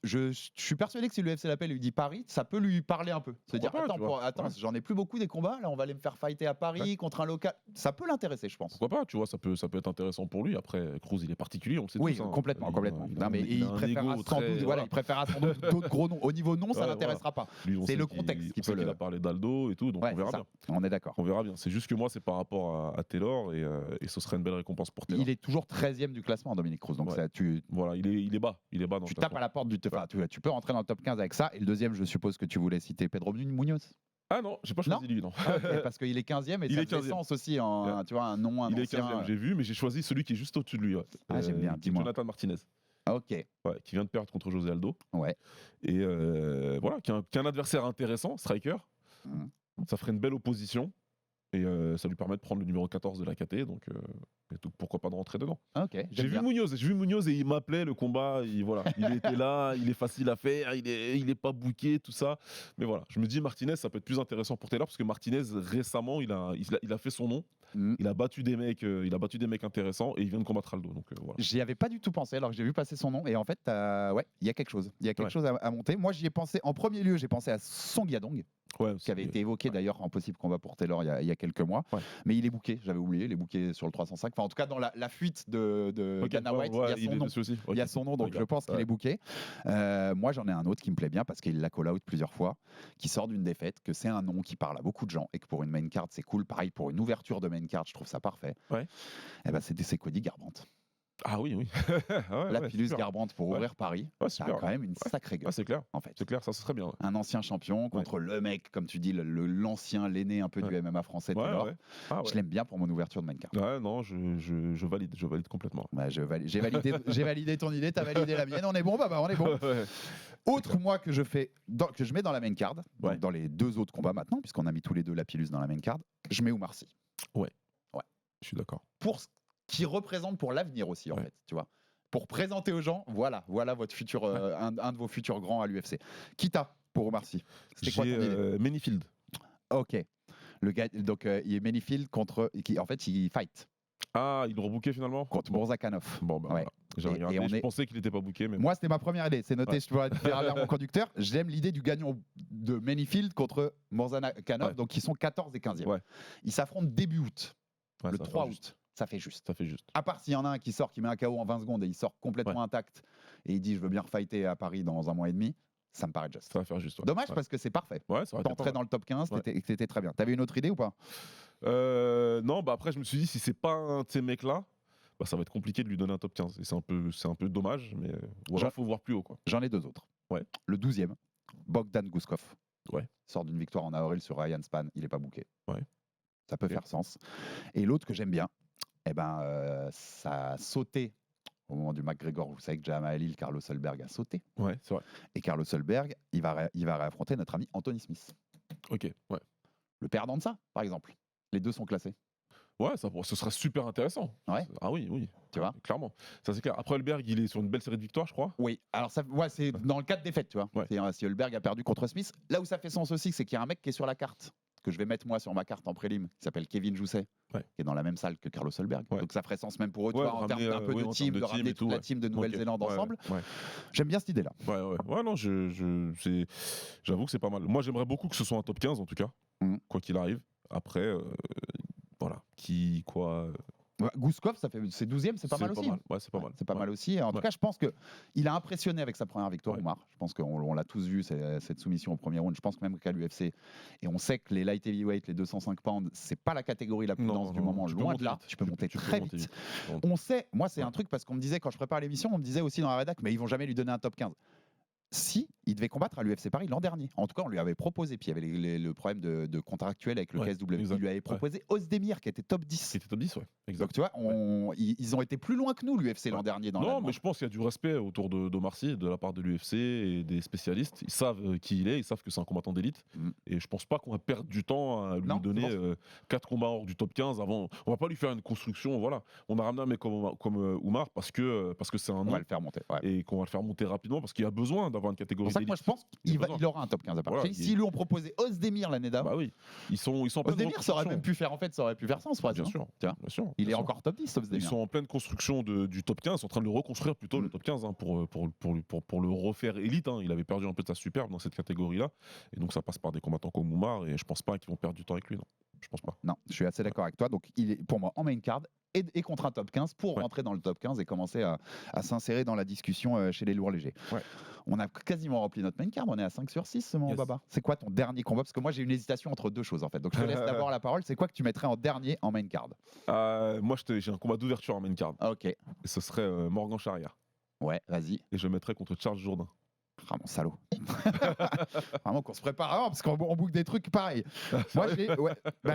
je suis persuadé que si l'UFC l'appelle et lui dit Paris, ça peut lui parler un peu. Se dire, Pourquoi pas, attends, tu vois. attends, Ouais. j'en ai plus beaucoup des combats, là on va aller me faire fighter à Paris contre un local. Ça peut l'intéresser, je pense. Pourquoi pas, tu vois, ça peut être intéressant pour lui. Après, Cruz, il est particulier, on le sait Oui, tous. hein. complètement, Il a- complètement. il a Non, mais un- il a un préférera ego sans très- doute, voilà. il préférera sans doute d'autres gros noms. Au niveau nom, ça Ouais, l'intéressera pas. Lui, on C'est sait le qu'il- contexte qui on sait peut qu'il le- a parlé d'Aldo et tout, donc Ouais, on verra c'est ça. bien. On est d'accord. On verra bien. C'est juste que moi, c'est par rapport à Taylor et ce serait une belle récompense pour Taylor. Il est toujours 13e du classement, Dominique Cruz. Donc Ouais. ça, tu Voilà, il est bas. Il est bas dans le tapes à classement. la porte du. Enfin, tu peux rentrer dans le top 15 avec ça. Et le deuxième, je suppose que tu voulais citer Pedro Munoz. Ah non, j'ai pas choisi lui, non. Ok, parce qu'il est 15e et Il ça est fait 15e. sens aussi en tu vois, un nom, un Il est ancien. 15e, j'ai vu, mais j'ai choisi celui qui est juste au-dessus de lui. Ouais. Ah, j'aime bien, qui est dis-moi. Jonathan Martinez, Ok, ouais, qui vient de perdre contre José Aldo. ouais. Et voilà, qui est un adversaire intéressant, striker. Mhm. Ça ferait une belle opposition. Et ça lui permet de prendre le numéro 14 de la KT. Donc pourquoi pas de rentrer dedans. Ok, J'ai vu Munoz et il m'appelait le combat. Il était là, il est facile à faire, il est pas booké, tout ça. Mais voilà, je me dis Martinez, ça peut être plus intéressant pour Taylor parce que Martinez récemment, il a fait son nom. Mhm. Il a battu des mecs intéressants et il vient de combattre Aldo. Donc voilà. J'y avais pas du tout pensé alors que j'ai vu passer son nom et en fait, ouais, il y a quelque chose. Il y a quelque Ouais. chose à monter. Moi, j'y ai pensé en premier lieu, j'ai pensé à Song Yadong, Ouais, qui avait été évoqué ouais. d'ailleurs en possible combat pour Taylor il y a quelques mois. Ouais. Mais il est booké, j'avais oublié, il est booké sur le 305. Enfin, en tout cas, dans la fuite de Ok, Dana ouais, White, ouais, il y a son est nom. dessus aussi. Il y a Ok. son nom, donc Regarde. je pense qu'il Ouais. est booké. Moi, j'en ai un autre qui me plaît bien parce qu'il l'a call-out plusieurs fois, qui sort d'une défaite, que c'est un nom qui parle à beaucoup de gens et que pour une main card, c'est cool. Pareil, pour une ouverture de main card, je trouve ça parfait. Ouais. Et ben, c'est Cody Garbrandt. Ah oui, oui. Ouais, Lapillus super. Garbrandt pour ouvrir Paris. Ouais, Ça a super. quand même une sacrée gueule, Ah, c'est clair. en fait. C'est clair, ça serait bien. Ouais. Un ancien champion contre le mec, comme tu dis, l'ancien, l'aîné un peu du MMA français. Ouais, Taylor. ouais. Ah, ouais. Je l'aime bien pour mon ouverture de main card. Ouais, non, je valide complètement. Ouais, j'ai validé ton idée, t'as validé la mienne. On est bon, on est bon. Ouais. Autre moi que je mets dans la main card, donc Ouais. dans les deux autres combats maintenant, puisqu'on a mis tous les deux Lapillus dans la main card, je mets Oumar Sy. Je suis d'accord. Pour ce qui représente pour l'avenir aussi, en Ouais. fait, tu vois. Pour présenter aux gens, voilà votre futur, un de vos futurs grands à l'UFC. Kita pour Oumar Sy. C'était quoi ton idée J'ai Manyfield. Ok. Le gars, donc il est Manyfield en fait, il fight Ah, il le rebooké finalement contre Mourzakhanov. Bon, bah Ouais. voilà. J'ai Et regardé. on Je est- pensais qu'il n'était pas booké, mais Moi, c'était ma première idée. C'est noté, Ouais. je dois dire à mon conducteur. J'aime l'idée du gagnant de Manyfield contre Mourzakhanov, Ouais. donc ils sont 14 et 15e. Ouais. Ils s'affrontent début août, ouais, le ça fait 3 juste. août. Ça fait juste. Ça fait juste. À part s'il y en a un qui sort, qui met un KO en 20 secondes et il sort complètement intact et il dit je veux bien refighter à Paris dans un mois et demi, ça me paraît juste. Ça va faire juste. Ouais. Dommage Ouais. parce que c'est parfait. Ouais, ça aurait été pas T'entrais mal. dans le top 15, Ouais. t'étais très bien. T'avais une autre idée ou pas? Non, bah après, je me suis dit, si c'est pas un de ces mecs-là, bah, ça va être compliqué de lui donner un top 15. Et c'est un peu dommage, mais ou alors, faut voir plus haut, quoi. J'en ai deux autres. Ouais. Le 12e, Bogdan Guskov. Ouais. Sort d'une victoire en avril sur Ryan Span, il n'est pas booké. Ouais. Ça peut Ok. faire sens. Et l'autre que j'aime bien, ça a sauté au moment du McGregor. Vous savez que Jamal Halil, Carlos Solberg a sauté. Ouais, c'est vrai. Et Carlos Solberg, il va réaffronter notre ami Anthony Smith. Ok, ouais. Le perdant de ça, par exemple. Les deux sont classés. Ouais, ce serait super intéressant. Ouais. Ah oui, oui. Tu vois. Clairement. Ça, c'est clair. Après, Holberg, il est sur une belle série de victoires, je crois. Oui, alors c'est dans le cas de défaite, tu vois. Ouais. Si Hulberg a perdu contre Smith, là où ça fait sens aussi, c'est qu'il y a un mec qui est sur la carte, que je vais mettre moi sur ma carte en prélim, qui s'appelle Kevin Jousset, Ouais. qui est dans la même salle que Carlos Hulberg. Ouais. Donc ça ferait sens même pour eux, tu Ouais, vois, en termes ramener, d'un peu oui, de en team, termes de de ramener team et toute tout, la ouais. team de Nouvelle-Zélande Ok. ensemble. Ouais, J'aime bien cette idée-là. ouais, non, j'avoue que c'est pas mal. Moi, j'aimerais beaucoup que ce soit un top 15, en tout cas, Mhm. quoi qu'il arrive. Après, voilà, qui, quoi. Ouais, Gouskov, c'est 12e, c'est pas mal aussi. Ouais, c'est pas mal. C'est pas Ouais. mal aussi. En tout Ouais. cas, je pense qu'il a impressionné avec sa première victoire, Ouais. Oumar. Je pense qu'on l'a tous vu, cette soumission au premier round. Je pense même qu'à l'UFC, et on sait que les light heavyweight, les 205 pounds, c'est pas la catégorie la plus dense du moment. tu peux Loin monter de là, vite. tu peux monter Tu peux très monter vite. vite. On sait, moi, c'est Ouais. un truc parce qu'on me disait, quand je prépare l'émission, on me disait aussi dans la rédac, mais ils vont jamais lui donner un top 15. Si, il devait combattre à l'UFC Paris l'an dernier. En tout cas, on lui avait proposé. Puis il y avait le problème de contractuel avec le Ouais, KSW. exact. Il lui avait proposé Ozdemir, qui était top 10. C'était top 10, ouais. Exact. Donc tu vois, ils ont été plus loin que nous, l'UFC l'an Ouais. dernier. Dans la Non, demande. mais je pense qu'il y a du respect autour d'Omar Sy, de la part de l'UFC et des spécialistes. Ils savent qui il est, ils savent que c'est un combattant d'élite. Mm. Et je pense pas qu'on va perdre du temps à lui Non, donner je 4 combats hors du top 15 avant. On va pas lui faire une construction. Voilà. On a ramené un mec comme Oumar parce que c'est un On nom va le faire monter. Ouais. et qu'on va le faire monter rapidement parce qu'il y a besoin d'avoir une C'est catégorie pour ça que d'élite. moi je pense Il y qu'il a besoin. il aura un top 15 à part. Voilà, Si lui ont proposé Ozdemir l'année d'avant, Bah oui, ils sont en pleine Ozdemir ça aurait reconstruction. même pu faire ça aurait pu faire sens presque, Bien hein. sûr, Tu vois. bien sûr. Il bien est sûr. encore top 10 Ils Ozdemir. sont en pleine construction du top 15, ils sont en train de le reconstruire plutôt, le top 15, hein, pour le refaire élite. Hein. Il avait perdu un peu de sa superbe dans cette catégorie-là. Et donc ça passe par des combattants comme Oumar, et je pense pas qu'ils vont perdre du temps avec lui. Non, je pense pas. Non, je suis assez d'accord avec toi. Donc il est pour moi en main card et contre un top 15 pour Ouais. rentrer dans le top 15 et commencer à s'insérer dans la discussion chez les lourds légers. Ouais. On a quasiment rempli notre main card, on est à 5 sur 6 mon Yes. baba. C'est quoi ton dernier combat? Parce que moi j'ai une hésitation entre deux choses en fait. Donc je te laisse d'abord la parole. C'est quoi que tu mettrais en dernier en main card? Moi, j'ai un combat d'ouverture en main card. Ah, ok. Et ce serait Morgan Charrière. Ouais, vas-y. Et je le mettrais contre Charles Jourdain. Ah mon salaud. Vraiment qu'on se prépare avant parce qu'on boucle des trucs pareils. Moi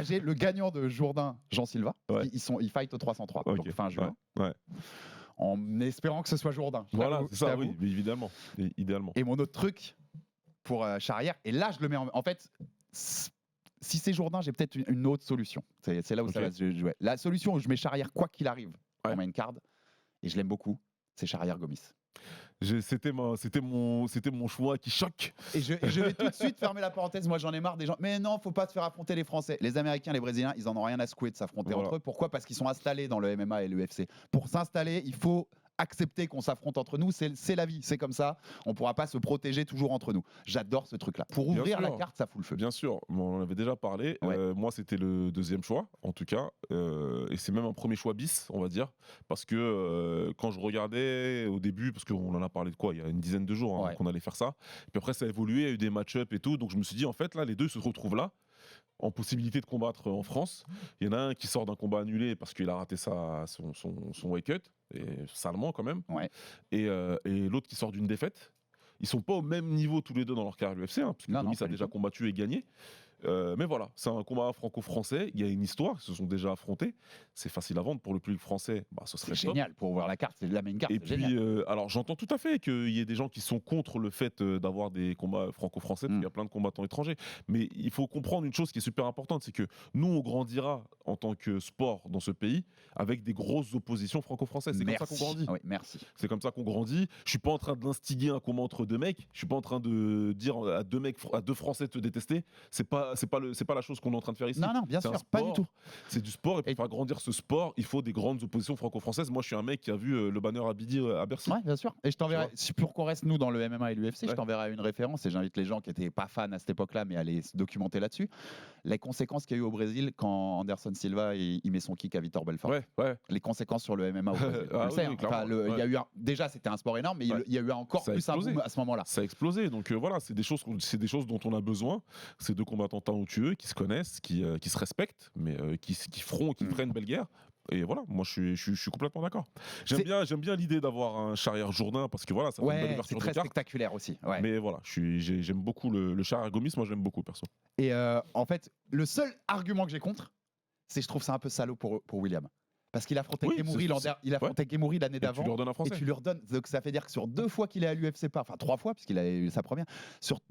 j'ai le gagnant de Jourdain, Jean Silva. Ouais. Ils fight au 303 Ok. donc fin juin. Ouais. En espérant que ce soit Jourdain. Je Voilà, t'avoue, c'est ça, je t'avoue. oui, mais évidemment. Idéalement. Et mon autre truc pour Charrière, et là je le mets en fait, si c'est Jourdain, j'ai peut-être une autre solution. C'est là où ça Ok. va se jouer. La solution où je mets Charrière quoi qu'il arrive Ouais. en main card, et je l'aime beaucoup, c'est Charrière Gomis. C'était mon choix qui choque. Et je vais tout de suite fermer la parenthèse. Moi, j'en ai marre des gens. Mais non, faut pas se faire affronter les Français. Les Américains, les Brésiliens, ils en ont rien à secouer de s'affronter Voilà. entre eux. Pourquoi? Parce qu'ils sont installés dans le MMA et l'UFC. Pour s'installer, il faut accepter qu'on s'affronte entre nous. C'est la vie, c'est comme ça. On pourra pas se protéger toujours entre nous. J'adore ce truc-là. Pour Bien ouvrir la sûr. carte, ça fout le feu. Bien sûr, on en avait déjà parlé. Ouais. Moi, c'était le deuxième choix, en tout cas. Et c'est même un premier choix bis, on va dire. Parce que quand je regardais au début, parce qu'on en a parlé de quoi, il y a une dizaine de jours, hein, Ouais. qu'on allait faire ça. Puis après, ça a évolué, il y a eu des match-up et tout. Donc je me suis dit, en fait, là, les deux se retrouvent là. en possibilité de combattre en France. Il y en a un qui sort d'un combat annulé parce qu'il a raté son weight cut, et salement quand même. Ouais. Et l'autre qui sort d'une défaite. Ils sont pas au même niveau tous les deux dans leur carrière à l'UFC, parce que Non, Gomis pas a du déjà tout. combattu et gagné. Mais voilà, c'est un combat franco-français. Il y a une histoire, ils se sont déjà affrontés. C'est facile à vendre pour le public français. Ce serait C'est top. génial pour voir la carte, c'est la main carte. Et c'est puis, génial. alors j'entends tout à fait qu'il y ait des gens qui sont contre le fait d'avoir des combats franco-français, parce qu'il y a plein de combattants étrangers. Mais il faut comprendre une chose qui est super importante, c'est que nous, on grandira en tant que sport dans ce pays avec des grosses oppositions franco-françaises. C'est comme ça qu'on grandit. Oui, merci. C'est comme ça qu'on grandit. Je suis pas en train d'instiguer un combat entre deux mecs. Je suis pas en train de dire à deux Français de te détester. C'est pas la chose qu'on est en train de faire ici. Non, bien C'est un sûr, pas du sport. tout. C'est du sport, et pour faire grandir ce sport, il faut des grandes oppositions franco-françaises. Moi, je suis un mec qui a vu le banner Abidi à Bercy. Ouais, bien sûr. Et je t'enverrai, Tu si pour qu'on reste nous dans le MMA et l'UFC, je Ouais. t'enverrai une référence et j'invite les gens qui n'étaient pas fans à cette époque-là, mais à aller se documenter là-dessus. Les conséquences qu'il y a eu au Brésil quand Anderson Silva il met son kick à Vitor Belfort. Ouais. Les conséquences sur le MMA au Brésil. Ah On le sait, oui, hein. clairement. Il y a eu déjà c'était un sport énorme, mais Ouais. il y a eu encore Ça a plus un explosé. boom à ce moment-là. Ça a explosé. Donc voilà, c'est des choses dont on a besoin. Ces deux combattants talentueux qui se connaissent, qui se respectent, mais qui feraient une belle guerre. Et voilà, moi je suis complètement d'accord. J'aime bien l'idée d'avoir un Charrière Jourdain, parce que voilà, ça fait une belle Ouais, c'est ouverture de très carte. spectaculaire aussi. Ouais. Mais voilà, j'aime beaucoup le Charrière Gomis, moi j'aime beaucoup perso. Et en fait, le seul argument que j'ai contre, c'est je trouve ça un peu salaud pour William. Parce qu'il affrontait Oui, Gemouri l'année Et d'avant. tu leur donnes un Et français. tu lui redonnes. Donc ça fait dire que sur 2 fois qu'il est à l'UFC Paris, enfin 3 fois, puisqu'il a eu sa première, sur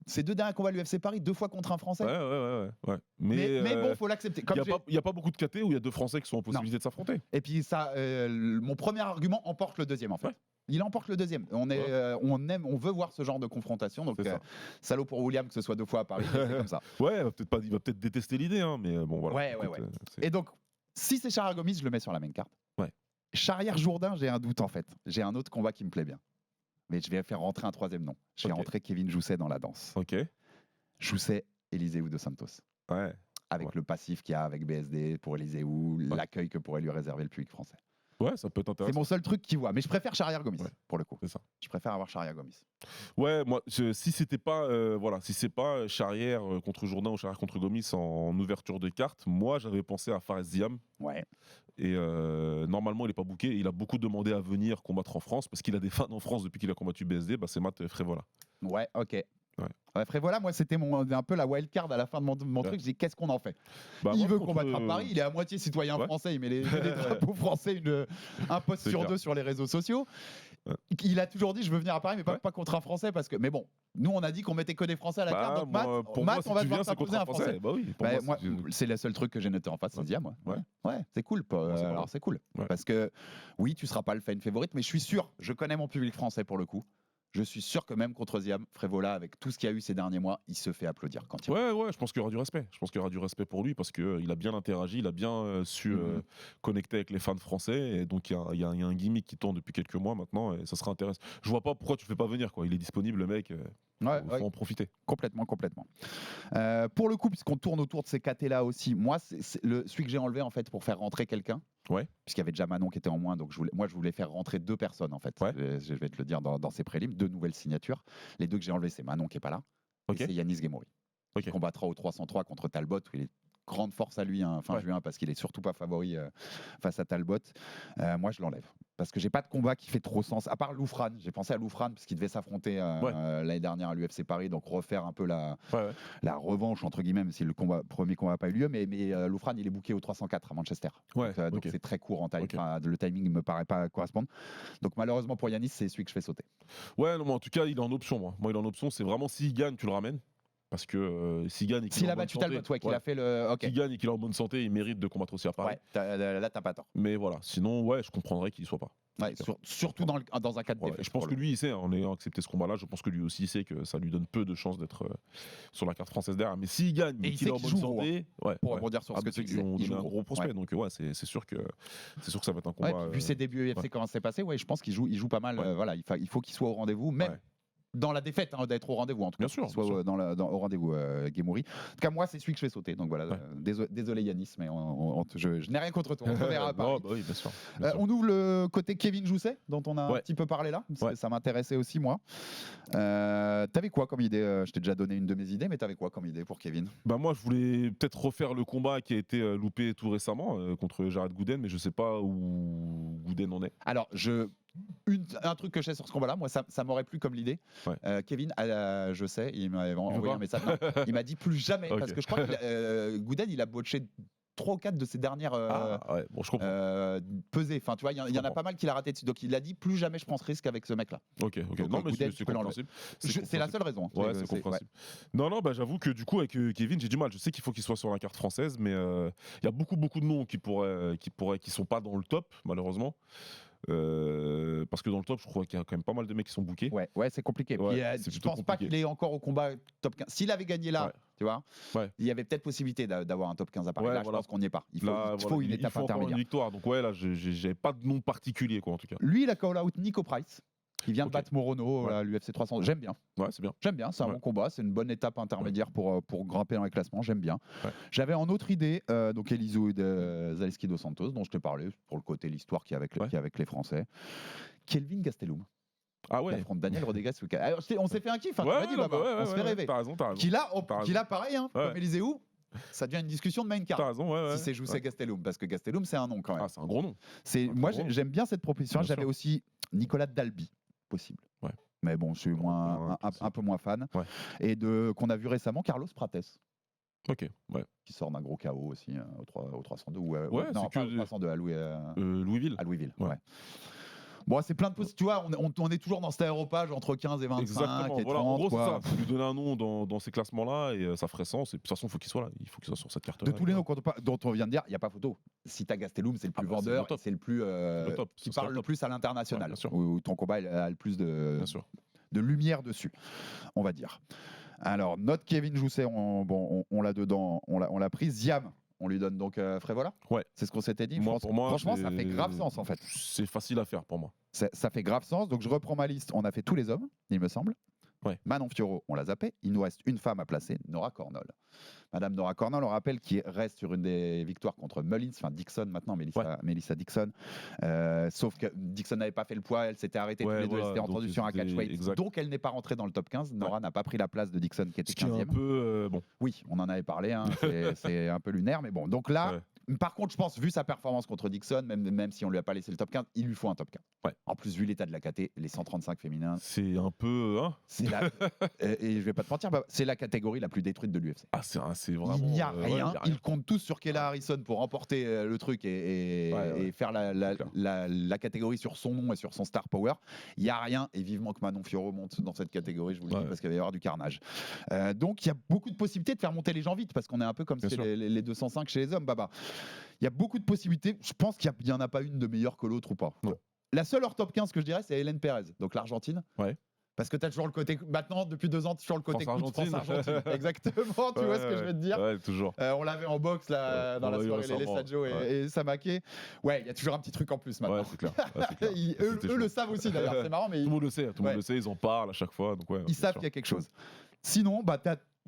ces 2 derniers combats à l'UFC Paris, 2 fois contre un Français. Ouais. Mais bon, faut l'accepter. Comme il n'y a pas beaucoup de KT où il y a deux Français qui sont en possibilité de s'affronter. Et puis ça, mon premier argument emporte le deuxième en fait. Ouais. Il emporte le deuxième. On veut voir ce genre de confrontation. Donc C'est ça. salaud pour William que ce soit 2 fois à Paris, c'est comme ça. Ouais, il va peut-être détester l'idée, mais bon voilà. Ouais. Et donc, si c'est Charrière Gomis, je le mets sur la main carte. Ouais. Charrière Jourdain, j'ai un doute en fait. J'ai un autre combat qui me plaît bien. Mais je vais faire rentrer un troisième nom. Je vais Ok. rentrer Kevin Jousset dans la danse. Ok. Jousset, Eliseu dos Santos. Ouais. Avec Ouais. le passif qu'il y a avec BSD pour Eliseu, l'accueil que pourrait lui réserver le public français. Ouais, ça peut être C'est intéressant. mon seul truc qui voit. Mais je préfère Charrière Gomis, Ouais. pour le coup. C'est ça. Je préfère avoir Charrière Gomis. Ouais, moi, si c'était pas, si c'est pas Charrière contre Jourdain ou Charrière contre Gomis en ouverture de carte, moi j'avais pensé à Fares Ziam. Ouais. Et normalement, il est pas booké. Il a beaucoup demandé à venir combattre en France parce qu'il a des fans en France depuis qu'il a combattu BSD. C'est Matt Frévola. Ouais, ok. Ouais. Frévola, moi, c'était un peu la wild card à la fin de mon truc. Je dis, qu'est-ce qu'on en fait Bah, Il moi, veut contre- combattre à Paris, il est à moitié citoyen Ouais. français, il met les drapeaux français, un post C'est sur clair. 2 sur les réseaux sociaux. Ouais. Il a toujours dit, je veux venir à Paris, mais pas, Ouais. pas contre un Français, parce que. Mais bon, nous, on a dit qu'on mettait que des Français à la carte, donc moi, pour moi, Matt, si on va tu devoir viens, c'est contre s'imposer un un Français. Français. Bah oui, pour Bah, moi, moi, c'est le seul truc que j'ai noté en face, c'est Ziam. Ouais, c'est cool. c'est pas Alors, mal. c'est cool. Ouais. Parce que, oui, tu seras pas le fan favorite, mais je suis sûr, je connais mon public français pour le coup. Je suis sûr que même contre Ziam, Frévola, avec tout ce qu'il y a eu ces derniers mois, il se fait applaudir quand il Ouais, je pense qu'il y aura du respect. Je pense qu'il y aura du respect pour lui parce qu'il a bien interagi, il a bien su connecter avec les fans français. Et donc, il y a un gimmick qui tourne depuis quelques mois maintenant et ça sera intéressant. Je vois pas pourquoi tu le fais pas venir, quoi. Il est disponible, le mec. Faut en profiter. Complètement. Pour le coup, puisqu'on tourne autour de ces KT-là aussi, moi, c'est celui que j'ai enlevé en fait pour faire rentrer quelqu'un. Ouais. Puisqu'il y avait déjà Manon qui était en moins, donc je voulais faire rentrer 2 personnes en fait. Ouais. Je vais te le dire dans ces prélims, 2 nouvelles signatures. Les 2 que j'ai enlevés, c'est Manon qui est pas là, Ok. et c'est Yanis Gemouri. Ok. Qui combattra au 303 contre Talbot, où il est grande force à lui fin Ouais. juin, parce qu'il est surtout pas favori face à Talbot. Moi, je l'enlève. Parce que j'ai pas de combat qui fait trop sens. À part Loufran, j'ai pensé à Loufran, parce qu'il devait s'affronter l'année dernière à l'UFC Paris, donc refaire un peu la revanche, entre guillemets, même si le premier combat n'a pas eu lieu. Mais Loufran, il est booké au 304 à Manchester. Ouais, Donc ok. c'est très court en taille. Ok. Enfin, le timing ne me paraît pas correspondre. Donc malheureusement pour Yanis, c'est celui que je fais sauter. Ouais, non, mais en tout cas, il est en option, moi. Moi, il est en option. C'est vraiment s'il gagne, tu le ramènes. Parce que s'il gagne et qu'il S'il est en a bonne battu santé, Talbot, qu'il a fait le. Ok. S'il gagne et qu'il est en bonne santé, il mérite de combattre aussi à Paris. Ouais, là, t'as pas tort. Mais voilà, sinon, ouais, je comprendrais qu'il y soit pas. Ouais, surtout dans un cas de Ouais, défaite. je pense pour que le- lui, il sait, en ayant accepté ce combat-là, je pense que lui aussi il sait que ça lui donne peu de chances d'être sur la carte française derrière. Mais s'il gagne Et et il qu'il sait est en qu'il bonne joue gros, santé, ouais, pour ouais. rebondir sur ce que c'est tu qu'ils disais, ont il donné joue un gros. gros prospect. Ouais. Donc ouais, c'est sûr que ça va être un Ouais, combat. vu ses débuts UFC, ouais. comment c'est passé, ouais, je pense qu'il joue pas mal. Ouais. Voilà, il faut qu'il soit au rendez-vous. Même Ouais. dans la défaite, hein, d'être au rendez-vous, en tout cas. Bien sûr, Soit bien sûr. au rendez-vous, Guémouri. En tout cas, moi, c'est celui que je vais sauter. Donc voilà, Ouais. désolé Yanis, mais je n'ai rien contre toi. On te verra à Paris. Non, bah oui, bien sûr. Bien sûr. On ouvre le côté Kevin Jousset, dont on a un Ouais. petit peu parlé là. Parce que Ouais. ça m'intéressait aussi, moi. T'avais quoi comme idée Je t'ai déjà donné une de mes idées, mais t'avais quoi comme idée pour Kevin? Bah moi, je voulais peut-être refaire le combat qui a été loupé tout récemment contre Jared Gooden, mais je sais pas où Gooden en est. Alors, un truc que je sais sur ce combat-là, moi, ça m'aurait plu comme l'idée. Ouais. Kevin, je sais, il m'a envoyé pas un message. Non, il m'a dit plus jamais, Ok. parce que je crois que Gooden, il a botché 3 ou 4 de ses dernières Ouais, bon, je comprends. pesées. Enfin, tu vois, il y en a comprends. pas mal qu'il a raté dessus. Donc, il a dit plus jamais je pense risque avec ce mec-là. Ok. Donc, Non, mais Gooden, c'est tu peux l'enlever. compréhensible. C'est la seule raison. Ouais, c'est compréhensible. Non, bah j'avoue que du coup avec Kevin, j'ai du mal. Je sais qu'il faut qu'il soit sur la carte française, mais il y a beaucoup de noms qui sont pas dans le top, malheureusement. Parce que dans le top, je crois qu'il y a quand même pas mal de mecs qui sont bookés. Ouais, c'est compliqué. Ouais, Puis, c'est je plutôt pense pas compliqué. qu'il est encore au combat top 15. S'il avait gagné là, Ouais. tu vois, Ouais. il y avait peut-être possibilité d'avoir un top 15 à Paris. Ouais, Là, voilà. je pense qu'on n'y est pas. Il faut, Là, il faut voilà, une étape faut encore intermédiaire. une victoire. Donc ouais, là, j'avais pas de nom particulier, quoi, en tout cas. Lui, il a call out Nico Price, qui vient de Ok. battre Morono Ouais. à l'UFC 300. J'aime bien. Ouais, c'est bien. C'est un Ouais. bon combat, c'est une bonne étape intermédiaire pour grimper dans les classements, j'aime bien. Ouais. J'avais en autre idée, donc Eliseu de Zaleski dos Santos, dont je t'ai parlé, pour le côté l'histoire qui est avec, Ouais. qui est avec les Français. Kelvin Gastelum, Ah qui ouais. affronte Daniel Rodriguez ce week-end. Alors, on s'est fait un kiff, hein, tu Ouais, m'as dit, non, Baba, bah ouais, on se fait ouais, rêver. T'as raison. Qui là, T'as qui là, pareil, hein, Ouais. comme Eliseu, ça devient une discussion de main card. T'as raison, ouais. Si c'est Jousset Gastelum, parce que Gastelum, c'est un nom quand même. Ah, c'est un gros nom. Moi, gros. j'aime bien cette proposition. Bien J'avais sûr. aussi Nicolas Dalby, possible. Ouais. Mais bon, je suis un peu moins fan. Ouais. Et qu'on a vu récemment, Carlos Prates, Ok, ouais. qui sort d'un gros chaos aussi au 302. Ouais, non, c'est pas que au 302, à Louisville. Louisville. Ouais. Ouais. Bon, c'est plein de possibilités. Tu vois, on est toujours dans cet aéropage entre 15 et 25 Exactement. et 30. Voilà, en gros, c'est quoi. ça. Faut lui donner un nom dans ces classements-là et ça ferait sens. Et de toute façon, il faut qu'il soit là. Il faut qu'il soit sur cette carte-là. De tous les noms dont on vient de dire, il n'y a pas photo. Si tu as Gastelum, c'est le plus bah, c'est vendeur, le top. c'est le plus Le top, qui ce serait parle le le top. plus à l'international, Ouais, bien sûr. où ton combat a le plus Bien sûr. de lumière dessus, on va dire. Alors, notre Kevin Jousset, on l'a dedans, on l'a pris. Ziam, on lui donne donc Frévola. Ouais. C'est ce qu'on s'était dit. Pour moi, Franchement, ça c'est- fait grave sens en fait. C'est facile à faire pour moi. Ça fait grave sens. Donc, je reprends ma liste. On a fait tous les hommes, il me semble. Ouais. Manon Fiorot, on l'a zappé. Il nous reste une femme à placer, Nora Cornol. Madame Nora Cornol, on rappelle, qui reste sur une des victoires contre Mullins, enfin Dixon maintenant, Melissa Dixon. Sauf que Dixon n'avait pas fait le poids, elle s'était arrêtée, Ouais, tous les deux, voilà, elles s'étaient donc entendues sur un c'était catchweight. exact. Donc elle n'est pas rentrée dans le top 15. Nora n'a pas pris la place de Dixon qui était Ce qui est 15e. un peu bon. Oui, on en avait parlé, hein, c'est un peu lunaire, mais bon. Donc là, par contre, je pense, vu sa performance contre Dixon, même si on lui a pas laissé le top 15, il lui faut un top 15. Ouais. En plus, vu l'état de la KT, les 135 féminins, C'est un peu. Hein c'est et je vais pas te mentir, c'est la catégorie la plus détruite de l'UFC. ah, c'est vraiment. Il n'y a ouais, rien. il y a Ils comptent tous sur Kayla Harrison pour remporter le truc et faire la catégorie sur son nom et sur son star power. Il n'y a rien. Et vivement que Manon Fiorot monte dans cette catégorie, je vous le dis, Ouais. parce qu'il va y avoir du carnage. Donc il y a beaucoup de possibilités de faire monter les gens vite, parce qu'on est un peu comme Bien c'est sûr. les 205 chez les hommes, Baba. Il y a beaucoup de possibilités. Je pense qu'il n'y en a pas une de meilleure que l'autre ou pas. Non. La seule hors top 15 que je dirais, c'est Hélène Pérez, donc l'Argentine. Ouais. Parce que tu as toujours le côté. Maintenant, depuis 2 ans, tu as toujours le côté coup de France-Argentine. France-Argentine. Exactement, tu vois ce que je veux te dire. Ouais, toujours. On l'avait en boxe là, Ouais, dans on la l'a eu soirée, les récemment. Sadio Ouais. et Samaké. Ouais, il y a toujours un petit truc en plus maintenant. Ouais, c'est clair. Ouais, c'est clair. Eux C'était le chaud. savent aussi d'ailleurs, c'est marrant, mais Tout le monde le sait, tout le Ouais. monde le sait, ils en parlent à chaque fois. Donc ouais, ils bien savent sûr. qu'il y a quelque chose. Sinon, bah,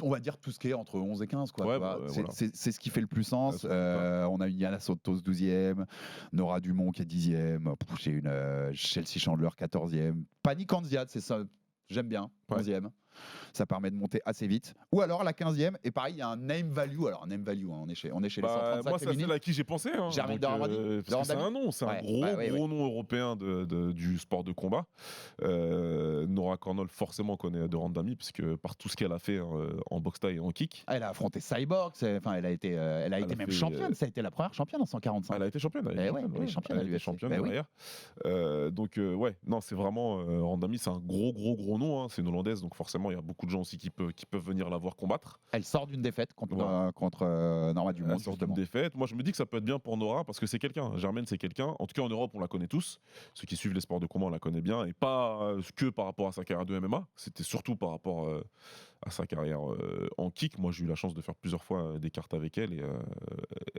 on va dire tout ce qui est entre 11 et 15. Quoi, Ouais, tu vois. bah, C'est- voilà. c'est ce qui fait le plus sens. Ouais, c'est On a une Yana Sotos 12e, Nora Dumont qui est 10e, j'ai une Chelsea Chandler 14e, Panic Anziad, c'est ça. J'aime bien, Ouais. 11e. Ça permet de monter assez vite. Ou alors la 15e, et pareil, il y a un name value. Alors, un name value, hein, on est chez les Bah, 135 moi, c'est féminines. celle à qui j'ai pensé. Hein. Germaine Donc, Daramani parce que c'est un nom, c'est Ouais, un gros, bah, oui, gros nom européen du sport de combat. Nora Cornol, forcément, connaît de Randami, parce que par tout ce qu'elle a fait en boxe taille et en kick. Elle a affronté Cyborg, enfin, elle a été a même fait, championne. Ça a été la première championne en 145. Elle a été championne. Eh ouais, elle est championne à Elle a été l'UFC. championne Bah oui. derrière. Donc, ouais, non, c'est vraiment. Randami, c'est un gros nom. Hein. C'est une Hollandaise, donc forcément, il y a beaucoup de gens aussi qui peuvent venir la voir combattre. Elle sort d'une défaite contre, Voilà. contre Norma Dumont. Elle sort d'une justement. défaite. Moi, je me dis que ça peut être bien pour Nora parce que c'est quelqu'un. Germaine, c'est quelqu'un. En tout cas, en Europe, on la connaît tous. Ceux qui suivent les sports de combat, on la connaît bien. Et pas que par rapport à sa carrière de MMA. C'était surtout par rapport à sa carrière en kick. Moi, j'ai eu la chance de faire plusieurs fois des cartes avec elle. Et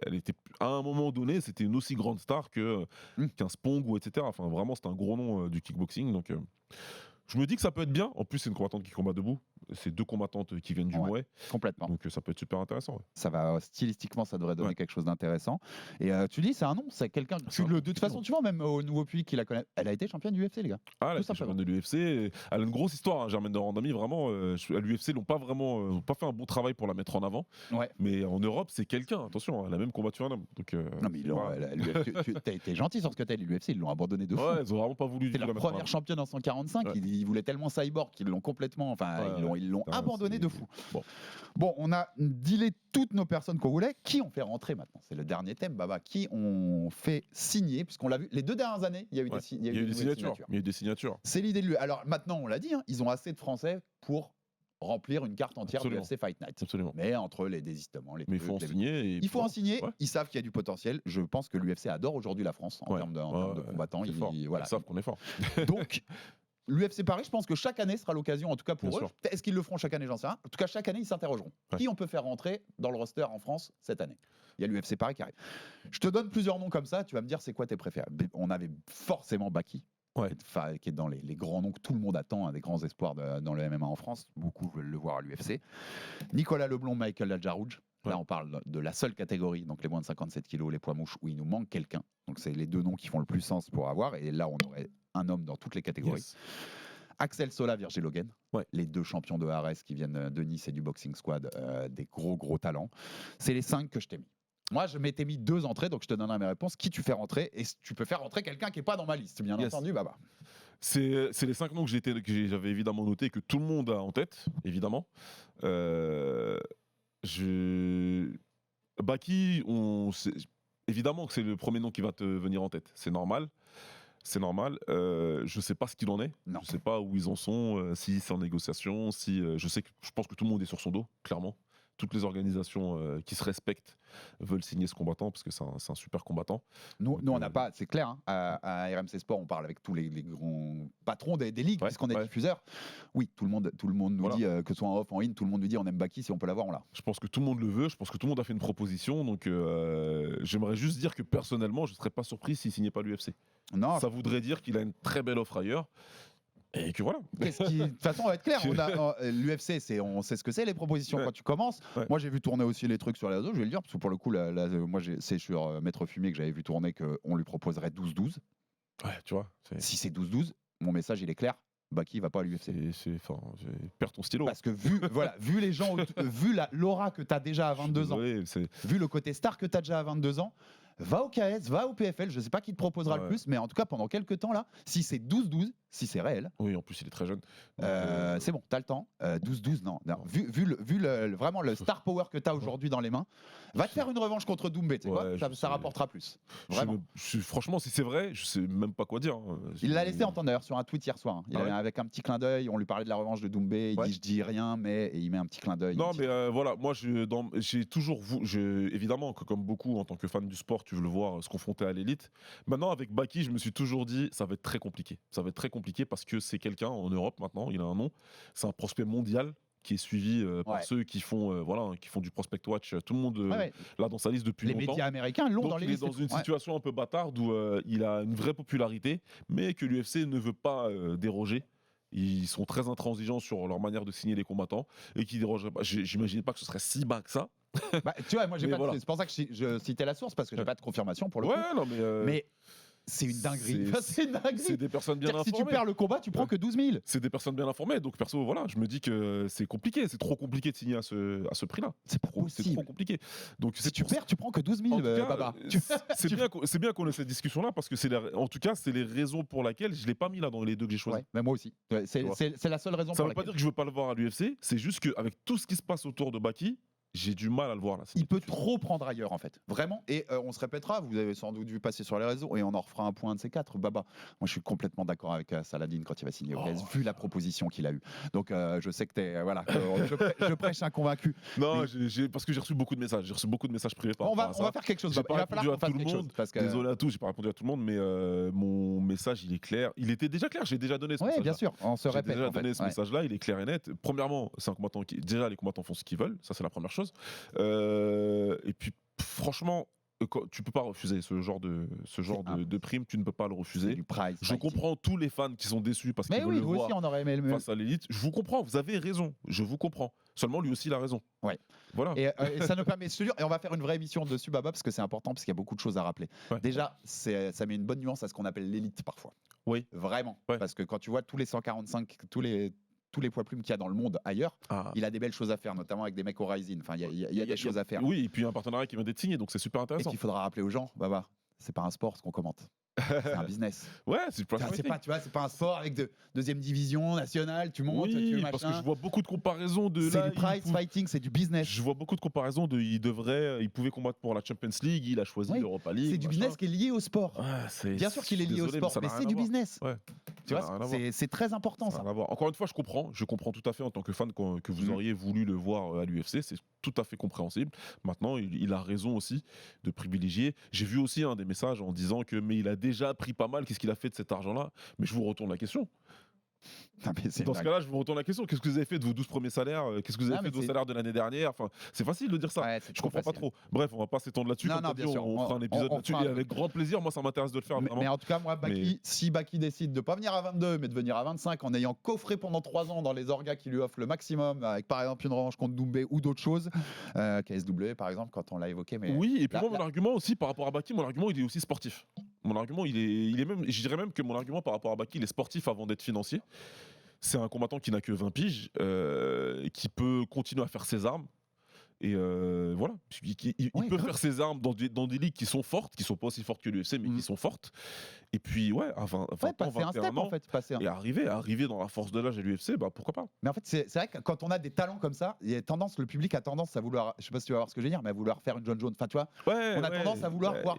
elle était, à un moment donné, c'était une aussi grande star qu'un Spong ou etc. Enfin, vraiment, c'était un gros nom du kickboxing. Donc. Je me dis que ça peut être bien. En plus, c'est une combattante qui combat debout. C'est 2 combattantes qui viennent du Ouais. Mouet. Complètement. Donc ça peut être super intéressant. Ouais. Ça va stylistiquement, ça devrait donner Ouais. quelque chose d'intéressant. Et tu dis, c'est un nom, c'est quelqu'un. De toute façon, tu vois, même au nouveau public qui la connaît, elle a été championne du UFC, les gars. Ah, Tout la simplement. championne de l'UFC. Elle a une grosse histoire, hein, Germaine de Randami. Vraiment, à l'UFC, ils n'ont pas vraiment, pas fait un bon travail pour la mettre en avant. Ouais. Mais en Europe, c'est quelqu'un. Attention, elle a même combattu un homme. Donc, Non, mais ils l'ont. voilà. T'as été gentil sur ce que t'as dit, l'UFC, ils l'ont abandonné de fou. Ouais, ils ont vraiment pas voulu du C'est tout la la mettre en première avant. championne en 145. Ouais. Ils voulaient tellement cyborg qu'ils l'ont complètement. Enfin, Ouais, ils l'ont putain, abandonné c'est- de fou. Bon. Bon, on a dealé toutes nos personnes qu'on voulait. Qui on fait rentrer maintenant? C'est le dernier thème, Baba. Qui on fait signer? Puisqu'on l'a vu les 2 dernières années, il y a eu Ouais. des, Il y a eu des nouvelles signatures. Il y a eu des signatures. C'est l'idée de lui. Alors maintenant, on l'a dit, hein, ils ont assez de Français pour remplir une carte entière Absolument. du FC Fight Night. Absolument. Mais entre les désistements, les Mais il faut en trucs, les- signer. Et il faut en signer. Ouais. Ils savent qu'il y a du potentiel. Je pense que l'UFC adore aujourd'hui la France en Ouais. termes de, en Ouais, termes de ouais, combattants. c'est fort. Voilà. Ils savent qu'on est fort. Donc, l'UFC Paris, je pense que chaque année sera l'occasion, en tout cas pour Bien eux. sûr. Est-ce qu'ils le feront chaque année? J'en sais rien. En tout cas, chaque année, ils s'interrogeront. Ouais. Qui on peut faire rentrer dans le roster en France cette année? Il y a l'UFC Paris qui arrive. Je te donne plusieurs noms comme ça. Tu vas me dire c'est quoi tes préférés. On avait forcément Baki. Ouais. Qui est dans les grands noms que tout le monde attend, un des grands espoirs dans le MMA en France. Beaucoup veulent le voir à l'UFC. Nicolas Leblond, Michael Adjarouj. Là, Ouais. on parle de la seule catégorie, donc les moins de 57 kilos, les poids mouches, où il nous manque quelqu'un. Donc, c'est les 2 noms qui font le plus sens pour avoir. Et là, on aurait un homme dans toutes les catégories. Yes. Axel Sola, Virgil Logan, Ouais. les 2 champions de Ares qui viennent de Nice et du Boxing Squad, des gros talents. C'est les 5 que je t'ai mis. Moi, je m'étais mis 2 entrées, donc je te donnerai mes réponses. Qui tu fais rentrer? Et tu peux faire rentrer quelqu'un qui n'est pas dans ma liste, bien Yes. entendu, Baba. C'est les 5 noms que j'avais évidemment notés, que tout le monde a en tête, évidemment. Baki, évidemment que c'est le premier nom qui va te venir en tête. C'est normal. C'est normal. Je sais pas ce qu'il en est. Non. Je sais pas où ils en sont, si c'est en négociation, je pense que tout le monde est sur son dos, clairement. Toutes les organisations qui se respectent veulent signer ce combattant parce que c'est un super combattant. Nous, Donc, on n'a pas, c'est clair, hein, à RMC Sport, on parle avec tous les grands patrons des ligues, Ouais, puisqu'on est ouais. diffuseur. Oui, tout le monde nous Voilà. dit, que ce soit en off, en in, tout le monde nous dit on aime Baki, si on peut l'avoir, on l'a. Je pense que tout le monde le veut, je pense que tout le monde a fait une proposition, donc j'aimerais juste dire que personnellement, je ne serais pas surpris s'il signait pas l'UFC. Non, Ça voudrait dire qu'il a une très belle offre ailleurs, et que voilà. de toute façon, on va être clair. L'UFC, on sait ce que c'est, les propositions Ouais. quand tu commences. Ouais. Moi, j'ai vu tourner aussi les trucs sur les réseaux, je vais le dire, parce que pour le coup, moi, c'est sur Maître Fumier que j'avais vu tourner qu'on lui proposerait 12-12. Ouais, tu vois, Si c'est 12-12, mon message, il est clair. Baki va pas à l'UFC. perds ton stylo. Parce que vu les gens, vu l'aura que tu as déjà à 22 ans, Désolé, vu le côté star que tu as déjà à 22 ans, va au KS, va au PFL, je sais pas qui te proposera le Ouais. plus, mais en tout cas, pendant quelques temps là, si c'est 12-12, si c'est réel, Oui, en plus, il est très jeune. c'est bon, t'as le temps. 12-12, non. Vu vraiment le star power que t'as aujourd'hui dans les mains, va te faire une revanche contre Doumbé, tu sais quoi, Ouais, ça je sais. rapportera plus. Vraiment. Franchement, si c'est vrai, je sais même pas quoi dire. hein. Il l'a laissé entendre d'ailleurs sur un tweet hier soir. hein. Ah ouais Avec un petit clin d'œil, on lui parlait de la revanche de Doumbé, il Ouais. dit je dis rien, mais et il met un petit clin d'œil. Non, il dit- mais voilà, moi, j'ai toujours évidemment, que comme beaucoup, en tant que fan du sport, tu veux le voir se confronter à l'élite. Maintenant, avec Baki, je me suis toujours dit, ça va être très compliqué. Ça va être très compliqué parce que c'est quelqu'un en Europe maintenant, il a un nom, c'est un prospect mondial qui est suivi par Ouais. ceux qui font, qui font du prospect watch. Tout le monde Ouais, ouais. l'a dans sa liste depuis Les longtemps. médias américains l'ont Donc dans les il est listes. dans une Ouais. situation un peu bâtarde où il a une vraie popularité, mais que l'UFC ne veut pas déroger. Ils sont très intransigeants sur leur manière de signer les combattants et qui dérogeraient pas. J'imaginais pas que ce serait si bas que ça. Bah, tu vois, moi, Mais voilà. c'est pour ça que je citais la source, parce que j'ai Ouais. pas de confirmation pour le Ouais, coup. non, mais Mais c'est une dinguerie. c'est- C'est une dinguerie. c'est des personnes bien C'est-à-dire que si tu informées. perds le combat, tu prends que 12 000. C'est des personnes bien informées. Donc, perso, voilà, je me dis que c'est compliqué. C'est trop compliqué de signer à ce prix-là. C'est pas C'est trop possible. compliqué. Donc, Si tu perds, tu prends que 12 000, En tout cas, Baba. c'est bien qu'on ait cette discussion-là parce que en tout cas, c'est les raisons pour lesquelles je l'ai pas mis là dans les 2 que j'ai choisis. Ouais, mais moi aussi. Ouais, Tu vois. c'est la seule raison Ça pour veut pas laquelle. dire que je veux pas le voir à l'UFC. C'est juste qu'avec tout ce qui se passe autour de Baki, j'ai du mal à le voir là. Il peut trop prendre ailleurs, en fait. Vraiment. Et on se répétera, vous avez sans doute vu passer sur les réseaux, et on en refera un point de ces 4. Baba, moi je suis complètement d'accord avec Saladin quand il va signer au PS, vu la proposition qu'il a eue. Donc je sais que t'es. Voilà, je prêche un convaincu. Non, Mais- parce que j'ai reçu beaucoup de messages. J'ai reçu beaucoup de messages privés par On va rapport à ça. faire quelque chose, J'ai Baba. Il pas va répondu falloir qu'on à fasse tout le quelque chose. monde. Parce que... Désolé à tous, j'ai pas répondu à tout le monde, mais mon message, il est clair. Il était déjà clair, j'ai déjà donné ce Oui, message. bien sûr, on se J'ai répète. déjà en fait. donné ce Ouais. message-là, il est clair et net. Premièrement, c'est un combattant déjà les combattants font ce qu'ils veulent, ça c'est la première chose. Et puis franchement, tu peux pas refuser ce genre de prime, tu ne peux pas le C'est refuser. du prize Je fighting. comprends tous les fans qui sont déçus parce Mais qu'ils veulent oui, le nous voir aussi, on aurait aimé le face à l'élite. Je vous comprends, vous avez raison, je vous comprends. Seulement lui aussi il a raison. Ouais. Voilà. Et ça nous permet, je te jure, et on va faire une vraie émission dessus, Baba, parce que c'est important, parce qu'il y a beaucoup de choses à rappeler. Ouais. Déjà, ça met une bonne nuance à ce qu'on appelle l'élite parfois. Oui. Vraiment. Ouais. Parce que quand tu vois tous les 145, tous les poids plumes qu'il y a dans le monde ailleurs, il a des belles choses à faire, notamment avec des mecs au Rising. Enfin, il y a des choses à faire. Oui, et puis un partenariat qui vient d'être signé, donc c'est super Et intéressant. qu'il faudra rappeler aux gens, Baba, c'est pas un sport ce qu'on commente. C'est un business. Ouais, c'est plus C'est pas, tu vois, c'est pas un sport avec deuxième division nationale, tu montes, tu Oui, machin. parce que je vois beaucoup de comparaisons de C'est là, du prize fighting, c'est du business. Je vois beaucoup de comparaisons de il pouvait combattre pour la Champions League, il a choisi Oui, l'Europa League. C'est du machin. business qui est lié au sport. Ouais, Bien sûr qu'il est lié au désolé, sport, ça mais n'a c'est rien du à voir. business. Ouais. Tu Ça n'a rien à vois, voir. c'est très important Ça n'a ça. rien à voir. Encore une fois, je comprends tout à fait en tant que fan que vous auriez voulu le voir à l'UFC, c'est tout à fait compréhensible. Maintenant, il a raison aussi de privilégier. J'ai vu aussi des messages en disant que mais il a déjà pris pas mal, qu'est-ce qu'il a fait de cet argent-là? Mais je vous retourne la question. Non, mais c'est Dans une ce blague. cas-là, je vous retourne la question. Qu'est-ce que vous avez fait de vos 12 premiers salaires? Qu'est-ce que vous avez Ah, fait de mais vos salaires de l'année dernière? Enfin, c'est facile de dire ça. Ouais, c'est Je trop comprends pas facile. trop. Bref, on va pas s'étendre là-dessus. Non, Comme non, t'as dit, bien sûr. on fera un épisode on là-dessus fera et un avec grand plaisir. Moi, ça m'intéresse de le faire Mais, vraiment. mais en tout cas, moi, Baki, si Baki décide de pas venir à 22, mais de venir à 25 en ayant coffré pendant 3 ans dans les orgas qui lui offrent le maximum, avec par exemple une revanche contre Doumbé ou d'autres choses, KSW par exemple, quand on l'a évoqué. Mais Oui, et puis là- moi, mon argument aussi par rapport à Baki, mon argument, il est aussi sportif. Mon argument, il est même, je dirais même que mon argument par rapport à Baki, il est sportif avant d'être financier. C'est un combattant qui n'a que 20 piges, qui peut continuer à faire ses armes. Et voilà, il Ouais, peut grave. faire ses armes dans des ligues qui sont fortes, qui sont pas aussi fortes que l'UFC, mais qui sont fortes. Et puis, ouais, à 20 ouais, ans, passer un 21 step ans, en fait. Passer un- et arriver dans la force de l'âge à l'UFC, bah pourquoi pas. Mais en fait, c'est vrai que quand on a des talents comme ça, il y a tendance, le public a tendance à vouloir, je sais pas si tu vas voir ce que je veux dire, mais à vouloir faire une John Jones. Enfin, tu vois, Ouais, on a tendance à vouloir voir,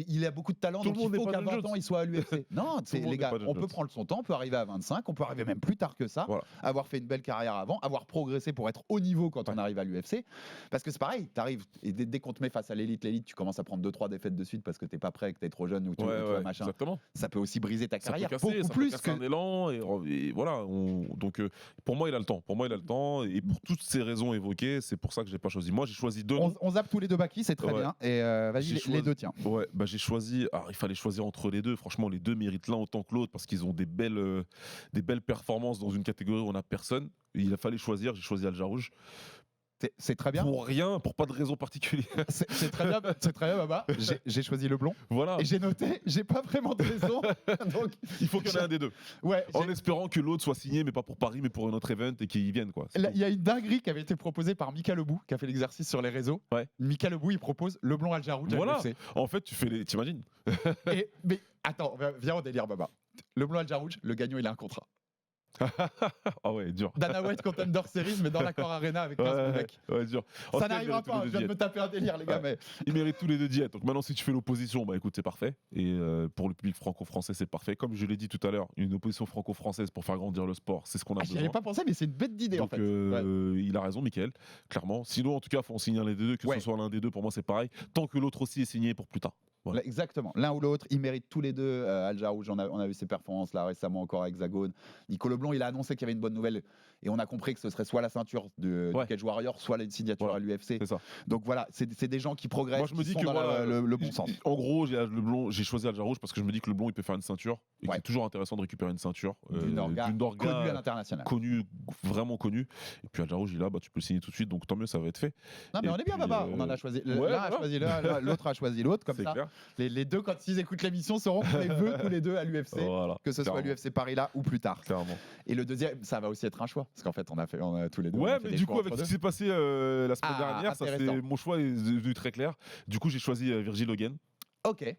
il a beaucoup de talent, Tout le donc monde il n'est faut pas qu'à John 20 Jones. ans, il soit à l'UFC. Non, le monde les n'est gars, pas John on peut Jones. prendre son temps, on peut arriver à 25, on peut arriver même plus tard que ça, Voilà. avoir fait une belle carrière avant, avoir progressé pour être haut niveau quand on arrive à l'UFC. Parce que c'est pareil, tu arrives, et dès qu'on te met face à l'élite, tu commences à prendre 2-3 défaites de suite parce que t'es pas prêt, que t'es trop jeune ou tu vois, machin. exactement. Ça peut aussi briser ta Ça peut carrière casser, beaucoup ça peut plus casser que. un élan et voilà. Donc pour moi il a le temps. Et pour toutes ces raisons évoquées, c'est pour ça que j'ai pas choisi. Moi j'ai choisi deux. On zappe tous les deux Baki, c'est très Ouais. bien. Et vas-y, J'ai les choisi- deux, tiens. Ouais, bah j'ai choisi. Alors, il fallait choisir entre les deux. Franchement, les deux méritent l'un autant que l'autre parce qu'ils ont des belles performances dans une catégorie où on n'a personne. Il a fallu choisir. J'ai choisi Al Jarouj. C'est très bien. Pour rien, pour pas de raison particulière. C'est très bien, c'est très bien, Baba. J'ai choisi le blond. Voilà. Et j'ai noté, j'ai pas vraiment de raison. Donc, Il faut qu'il y en ait un des deux. ouais, En espérant que l'autre soit signé, mais pas pour Paris, mais pour un autre event et qu'il vienne quoi. C'est il y a une dinguerie qui avait été proposée par Mika Lebou, qui a fait l'exercice sur les réseaux. Ouais. Mika Lebou, il propose le blond Al Jarouj à Voilà. l'UFC. En fait, t'imagines. Mais attends, viens au délire, Baba. Le blond Al Jarouj, le gagnant, il a un contrat. Ah ouais, dur. Dana White Contender Series, mais dans l'accord Arena avec 15 mecs. Ouais, dur. En Ça tout cas, n'arrivera ils méritent tous pas, les je deux viens de me diètes. taper un délire, les gars, Ouais. mais Ils méritent tous les deux diètes. Donc maintenant, si tu fais l'opposition, bah écoute, c'est parfait. Et pour le public franco-français, c'est parfait. Comme je l'ai dit tout à l'heure, une opposition franco-française pour faire grandir le sport, c'est ce qu'on a j'y besoin. avais pas pensé, mais c'est une bête d'idée en Donc fait. Ouais. il a raison, Mickaël, clairement. Sinon, en tout cas, faut en signer un des deux, que Ouais. ce soit l'un des deux, pour moi, c'est pareil. Tant que l'autre aussi est signé pour plus tard. Voilà. Là, exactement, l'un ou l'autre, ils méritent tous les deux. Al Jarouj, on a vu ses performances là récemment encore à Hexagone. Nico Leblanc, il a annoncé qu'il y avait une bonne nouvelle et on a compris que ce serait soit la ceinture du Ouais. Cage Warrior, soit la signature Voilà. à l'UFC. C'est ça. Donc voilà, c'est des gens qui progressent, Moi, je me qui dis sont que dans voilà, le bon sens. En gros, j'ai choisi Al Jarouj parce que je me dis que le blond, il peut faire une ceinture et que Ouais. c'est toujours intéressant de récupérer une ceinture D'une orga connue à l'international. connu, vraiment connu. Et puis Al Jarouj, il est là, bah, tu peux le signer tout de suite, donc tant mieux, ça va être fait. Non mais Et on est bien, puis, Baba. On en a choisi. ouais, L'un a voilà. choisi l'un, l'autre a choisi l'autre. Comme C'est ça, clair. les deux, quand ils écoutent l'émission, sauront qu'on les veut tous les deux à l'UFC. Voilà, Que ce soit à clairement. l'UFC Paris là ou plus tard. Clairement. Et le deuxième, ça va aussi être un choix. Parce qu'en fait, on a tous les deux. on Ouais, a fait mais des du choix coup, avec entre ce qui deux. s'est passé la semaine Ah, dernière, ça, intéressant. mon choix est devenu très clair. Du coup, j'ai choisi Virgil Hogan. Ok.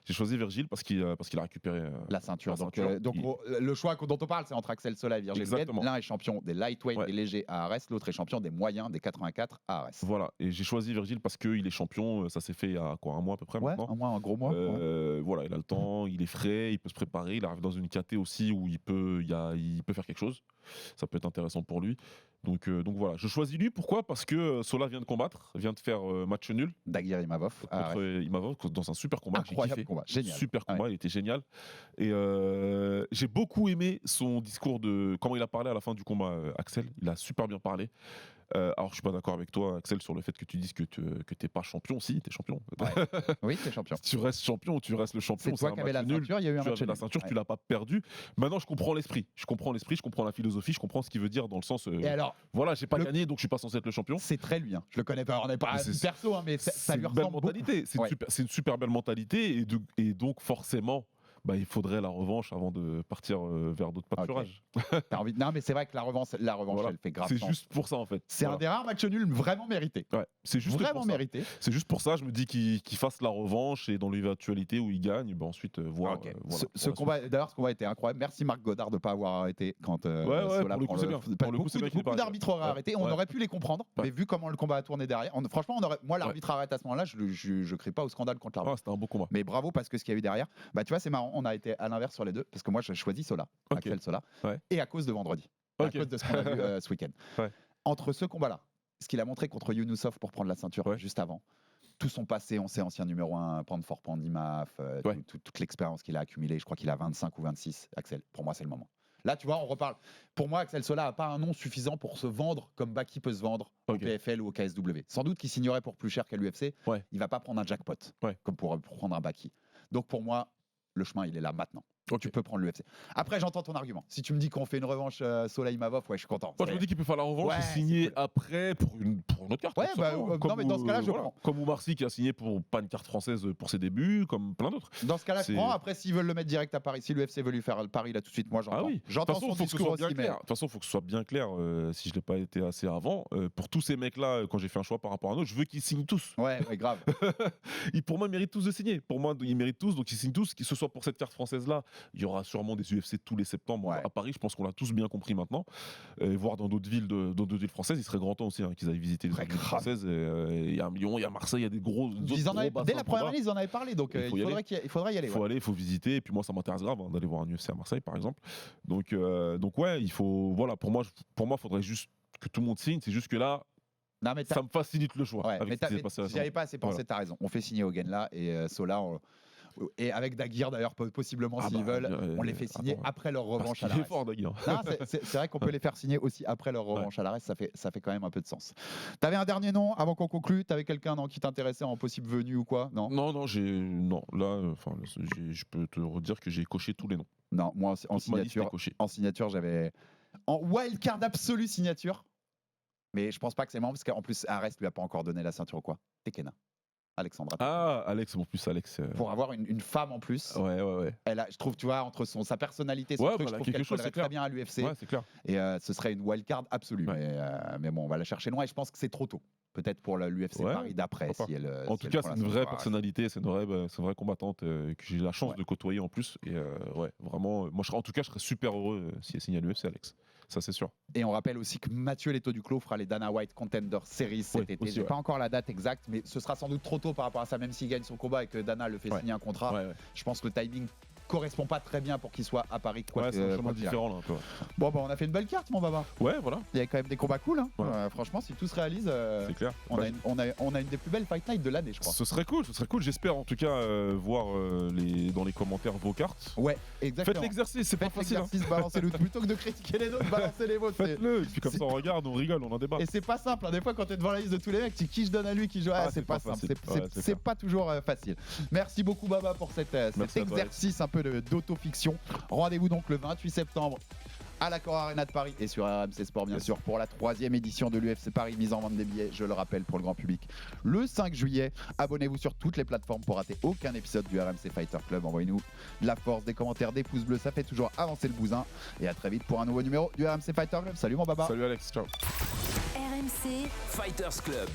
J'ai choisi Virgil parce qu'il a récupéré La ceinture. La Donc, ceinture. le choix dont on parle, c'est entre Axel Sola et Virgil Hogan. Exactement. L'un est champion des lightweight, Ouais. des légers à Arès. L'autre est champion des moyens, des 84 à Arès. Voilà, et j'ai choisi Virgil parce qu'il est champion, ça s'est fait il y a quoi, un mois à peu près Ouais, maintenant. un gros mois. Ouais. Voilà, il a le temps, il est frais, il peut se préparer, il arrive dans une KT aussi où il peut faire quelque chose. Ça peut être intéressant pour lui. Donc voilà, je choisis lui. Pourquoi ? Parce que Sola vient de combattre, vient de faire match nul Daguerre Imavov à contre Arès. Imavov dans un super combat. que j'ai Incroyable kiffé. combat, génial. Super combat, il était génial. Et j'ai beaucoup aimé son discours de comment il a parlé à la fin du combat, Axel. Il a super bien parlé. Alors, je suis pas d'accord avec toi, Axel, sur le fait que tu dises que t'es pas champion. Si, t'es champion. Ouais. Oui, t'es champion. Tu restes champion, tu restes le champion. C'est toi qui avais la ceinture, il y a eu un tu match avais la nul. ceinture, Ouais. tu l'as pas perdu. Maintenant, je comprends l'esprit. Je comprends la philosophie, je comprends ce qu'il veut dire dans le sens. Et alors, voilà, j'ai pas gagné, donc je suis pas censé être le champion. c'est très lui. Hein. Je le connais pas, on n'est pas Mais c'est- perso, hein, mais ça lui une belle ressemble beaucoup. mentalité. C'est une super belle mentalité et donc forcément. Il faudrait la revanche avant de partir vers d'autres pâturages. T'as envie... Non, mais c'est vrai que la revanche Voilà. elle fait grave C'est sens. juste pour ça en fait. C'est un des rares matchs nuls vraiment mérités. Ouais, c'est juste Vraiment pour ça. mérité. C'est juste pour ça, je me dis qu'il fasse la revanche et dans l'éventualité où il gagne, ensuite voir. Ok. Voilà, ce combat, d'ailleurs, ce combat était incroyable. Merci Marc Godard de ne pas avoir arrêté quand Sola pour le coup, prend c'est bien. Pour le coup, c'est bien qu'il ait beaucoup pas d'arbitres auraient arrêté. arrêté. On Ouais. aurait pu les comprendre, Ouais. mais vu comment le combat a tourné derrière, franchement, moi, l'arbitre arrête à ce moment-là, je crie pas au scandale contre l'arbitre. C'était un beau combat. Mais bravo parce que ce qu'il y a eu derrière, tu vois, c'est marrant. On a été à l'inverse sur les deux parce que moi, j'ai choisi Sola, Ok. Axel Sola, Ouais. et à cause de vendredi, Ok. à cause de ce qu'on a vu ce week-end. Ouais. Entre ce combat-là, ce qu'il a montré contre Younusov pour prendre la ceinture Ouais. juste avant. Tout son passé, on sait, ancien numéro 1, Pandfort Pandimaf, Ouais. toute l'expérience qu'il a accumulée. Je crois qu'il a 25 ou 26. Axel, pour moi, c'est le moment. Là, tu vois, on reparle. Pour moi, Axel Sola n'a pas un nom suffisant pour se vendre comme Baki peut se vendre au Ok. PFL ou au KSW. Sans doute qu'il signerait pour plus cher qu'à l'UFC. Ouais. Il va pas prendre un jackpot Ouais. comme pour prendre un Baki. Donc pour moi, le chemin, il est là maintenant. Ok. Tu peux prendre l'UFC. Après, j'entends ton argument. Si tu me dis qu'on fait une revanche Sola Imavov, ouais, je suis content. Moi, je me dis qu'il peut faire la revanche Ouais, et c'est signer cool. après pour une autre carte. Ouais, tout simplement. non, mais dans ce cas-là, je prends. Comme Oumar Sy qui a signé pour pas une carte française pour ses débuts, comme plein d'autres. Dans ce cas-là, je C'est- prends. Après, s'ils veulent le mettre direct à Paris, si l'UFC veut lui faire le Paris là tout de suite, moi j'entends. Ah oui. De J'entends toute façon, son faut que ce discours soit bien aussi, mais clair. De toute façon, faut que ce soit bien clair. Si je l'ai pas été assez avant, pour tous ces mecs-là, quand j'ai fait un choix par rapport à un autre, je veux qu'ils signent tous. ouais, grave. Pour moi, ils méritent tous de signer. Pour moi, ils méritent tous, donc ils signent tous. Que ce soit pour cette carte française-là, il y aura sûrement des UFC tous les septembre Ouais. à Paris. Je pense qu'on l'a tous bien compris maintenant. Voire dans d'autres villes, françaises, il serait grand temps aussi qu'ils aillent visiter les Ouais, autres villes grave. françaises. Il y a Lyon, il y a Marseille, il y a des gros. Ils en avaient- dès la première année, ils en avaient parlé, donc Il il faut y faudrait y aller. Il faut aller, il faut visiter. Et puis moi, ça m'intéresse grave d'aller voir un UFC à Marseille, par exemple. Donc ouais, il faut. Voilà, pour moi, il faudrait juste que tout le monde signe. C'est juste que là, Non, mais ça me facilite le choix. ouais, avec mais ce qui s'est passé j'y récemment. avais pas assez pensé, Voilà. t'as raison. On fait signer Hogan là et Sola. Et avec Daguerre d'ailleurs, possiblement Ah s'ils bah, veulent, on les fait signer attends, après leur Parce revanche qu'il à la est reste. fort, Daguerre. Non, c'est vrai qu'on peut les faire signer aussi après leur revanche à l'arrêt, ça fait quand même un peu de sens. T'avais un dernier nom avant qu'on conclue? T'avais quelqu'un qui t'intéressait en possible venue ou quoi? Non, Non, là, je peux te redire que j'ai coché tous les noms. non, moi en Toute ma liste est signature, cochée. j'avais en wildcard absolu signature. Mais je pense pas que c'est marrant parce qu'en plus Arès lui a pas encore donné la ceinture ou quoi. Tekena. Alexandra. Ah, Alex, en plus, Alex. Pour avoir une femme en plus, Ouais. je trouve, tu vois, entre sa personnalité, son Ouais, truc, voilà, je trouve quelque qu'elle chose, collerait c'est clair. très bien à l'UFC. Ouais, c'est clair. Et ce serait une wildcard absolue. Ouais. Mais bon, on va la chercher loin et je pense que c'est trop tôt. Peut-être pour l'UFC Ouais, Paris d'après. pourquoi Si elle, En si tout elle cas, prend c'est la une vraie ceinture. personnalité, c'est une vraie combattante que j'ai la chance Ouais. de côtoyer en plus. Et ouais, vraiment, moi, je serais super heureux si elle signe à l'UFC, Alex. Ça, c'est sûr. Et on rappelle aussi que Mathieu Leto Duclos fera les Dana White Contender Series cet Oui, été. aussi, J'ai ouais. pas encore la date exacte, mais ce sera sans doute trop tôt par rapport à ça, même s'il gagne son combat et que Dana le fait Ouais. signer un contrat. Ouais. Je pense que le timing correspond pas très bien pour qu'il soit à Paris. Ouais, c'est un chemin quoi qu'il différent, là, un peu. arrive. Bon, on a fait une belle carte, mon baba. Ouais, voilà, Il y a quand même des combats cool. Hein. Ouais. Franchement, si tout se réalise, c'est clair. on, Bah, a une des plus belles Fight Night de l'année, je crois. ce serait cool. J'espère en tout cas voir dans les commentaires vos cartes. Ouais, exactement. Faites l'exercice, c'est pas Faites facile. hein. l'exercice, balancez-le. Plutôt que de critiquer les autres, balancez les vôtres. c'est- Faites-le, et puis comme ça on regarde, on rigole, on en débat. Et c'est pas simple, hein. Des fois quand t'es devant la liste de tous les mecs, tu dis qui je donne à lui, qui je. Ah, Ah, c'est pas facile. simple, Ouais, c'est c'est clair. pas toujours facile. Merci beaucoup Baba pour cet Merci à toi, exercice un peu d'autofiction. Rendez-vous donc le 28 septembre à l'Accor Arena de Paris et sur RMC Sport bien sûr pour la 3e édition de l'UFC Paris, mise en vente des billets, je le rappelle pour le grand public, le 5 juillet. Abonnez-vous sur toutes les plateformes pour rater aucun épisode du RMC Fighter Club. Envoyez-nous de la force, des commentaires, des pouces bleus, ça fait toujours avancer le bousin. Et à très vite pour un nouveau numéro du RMC Fighter Club. Salut mon Baba. Salut Alex, ciao. Fighters Club.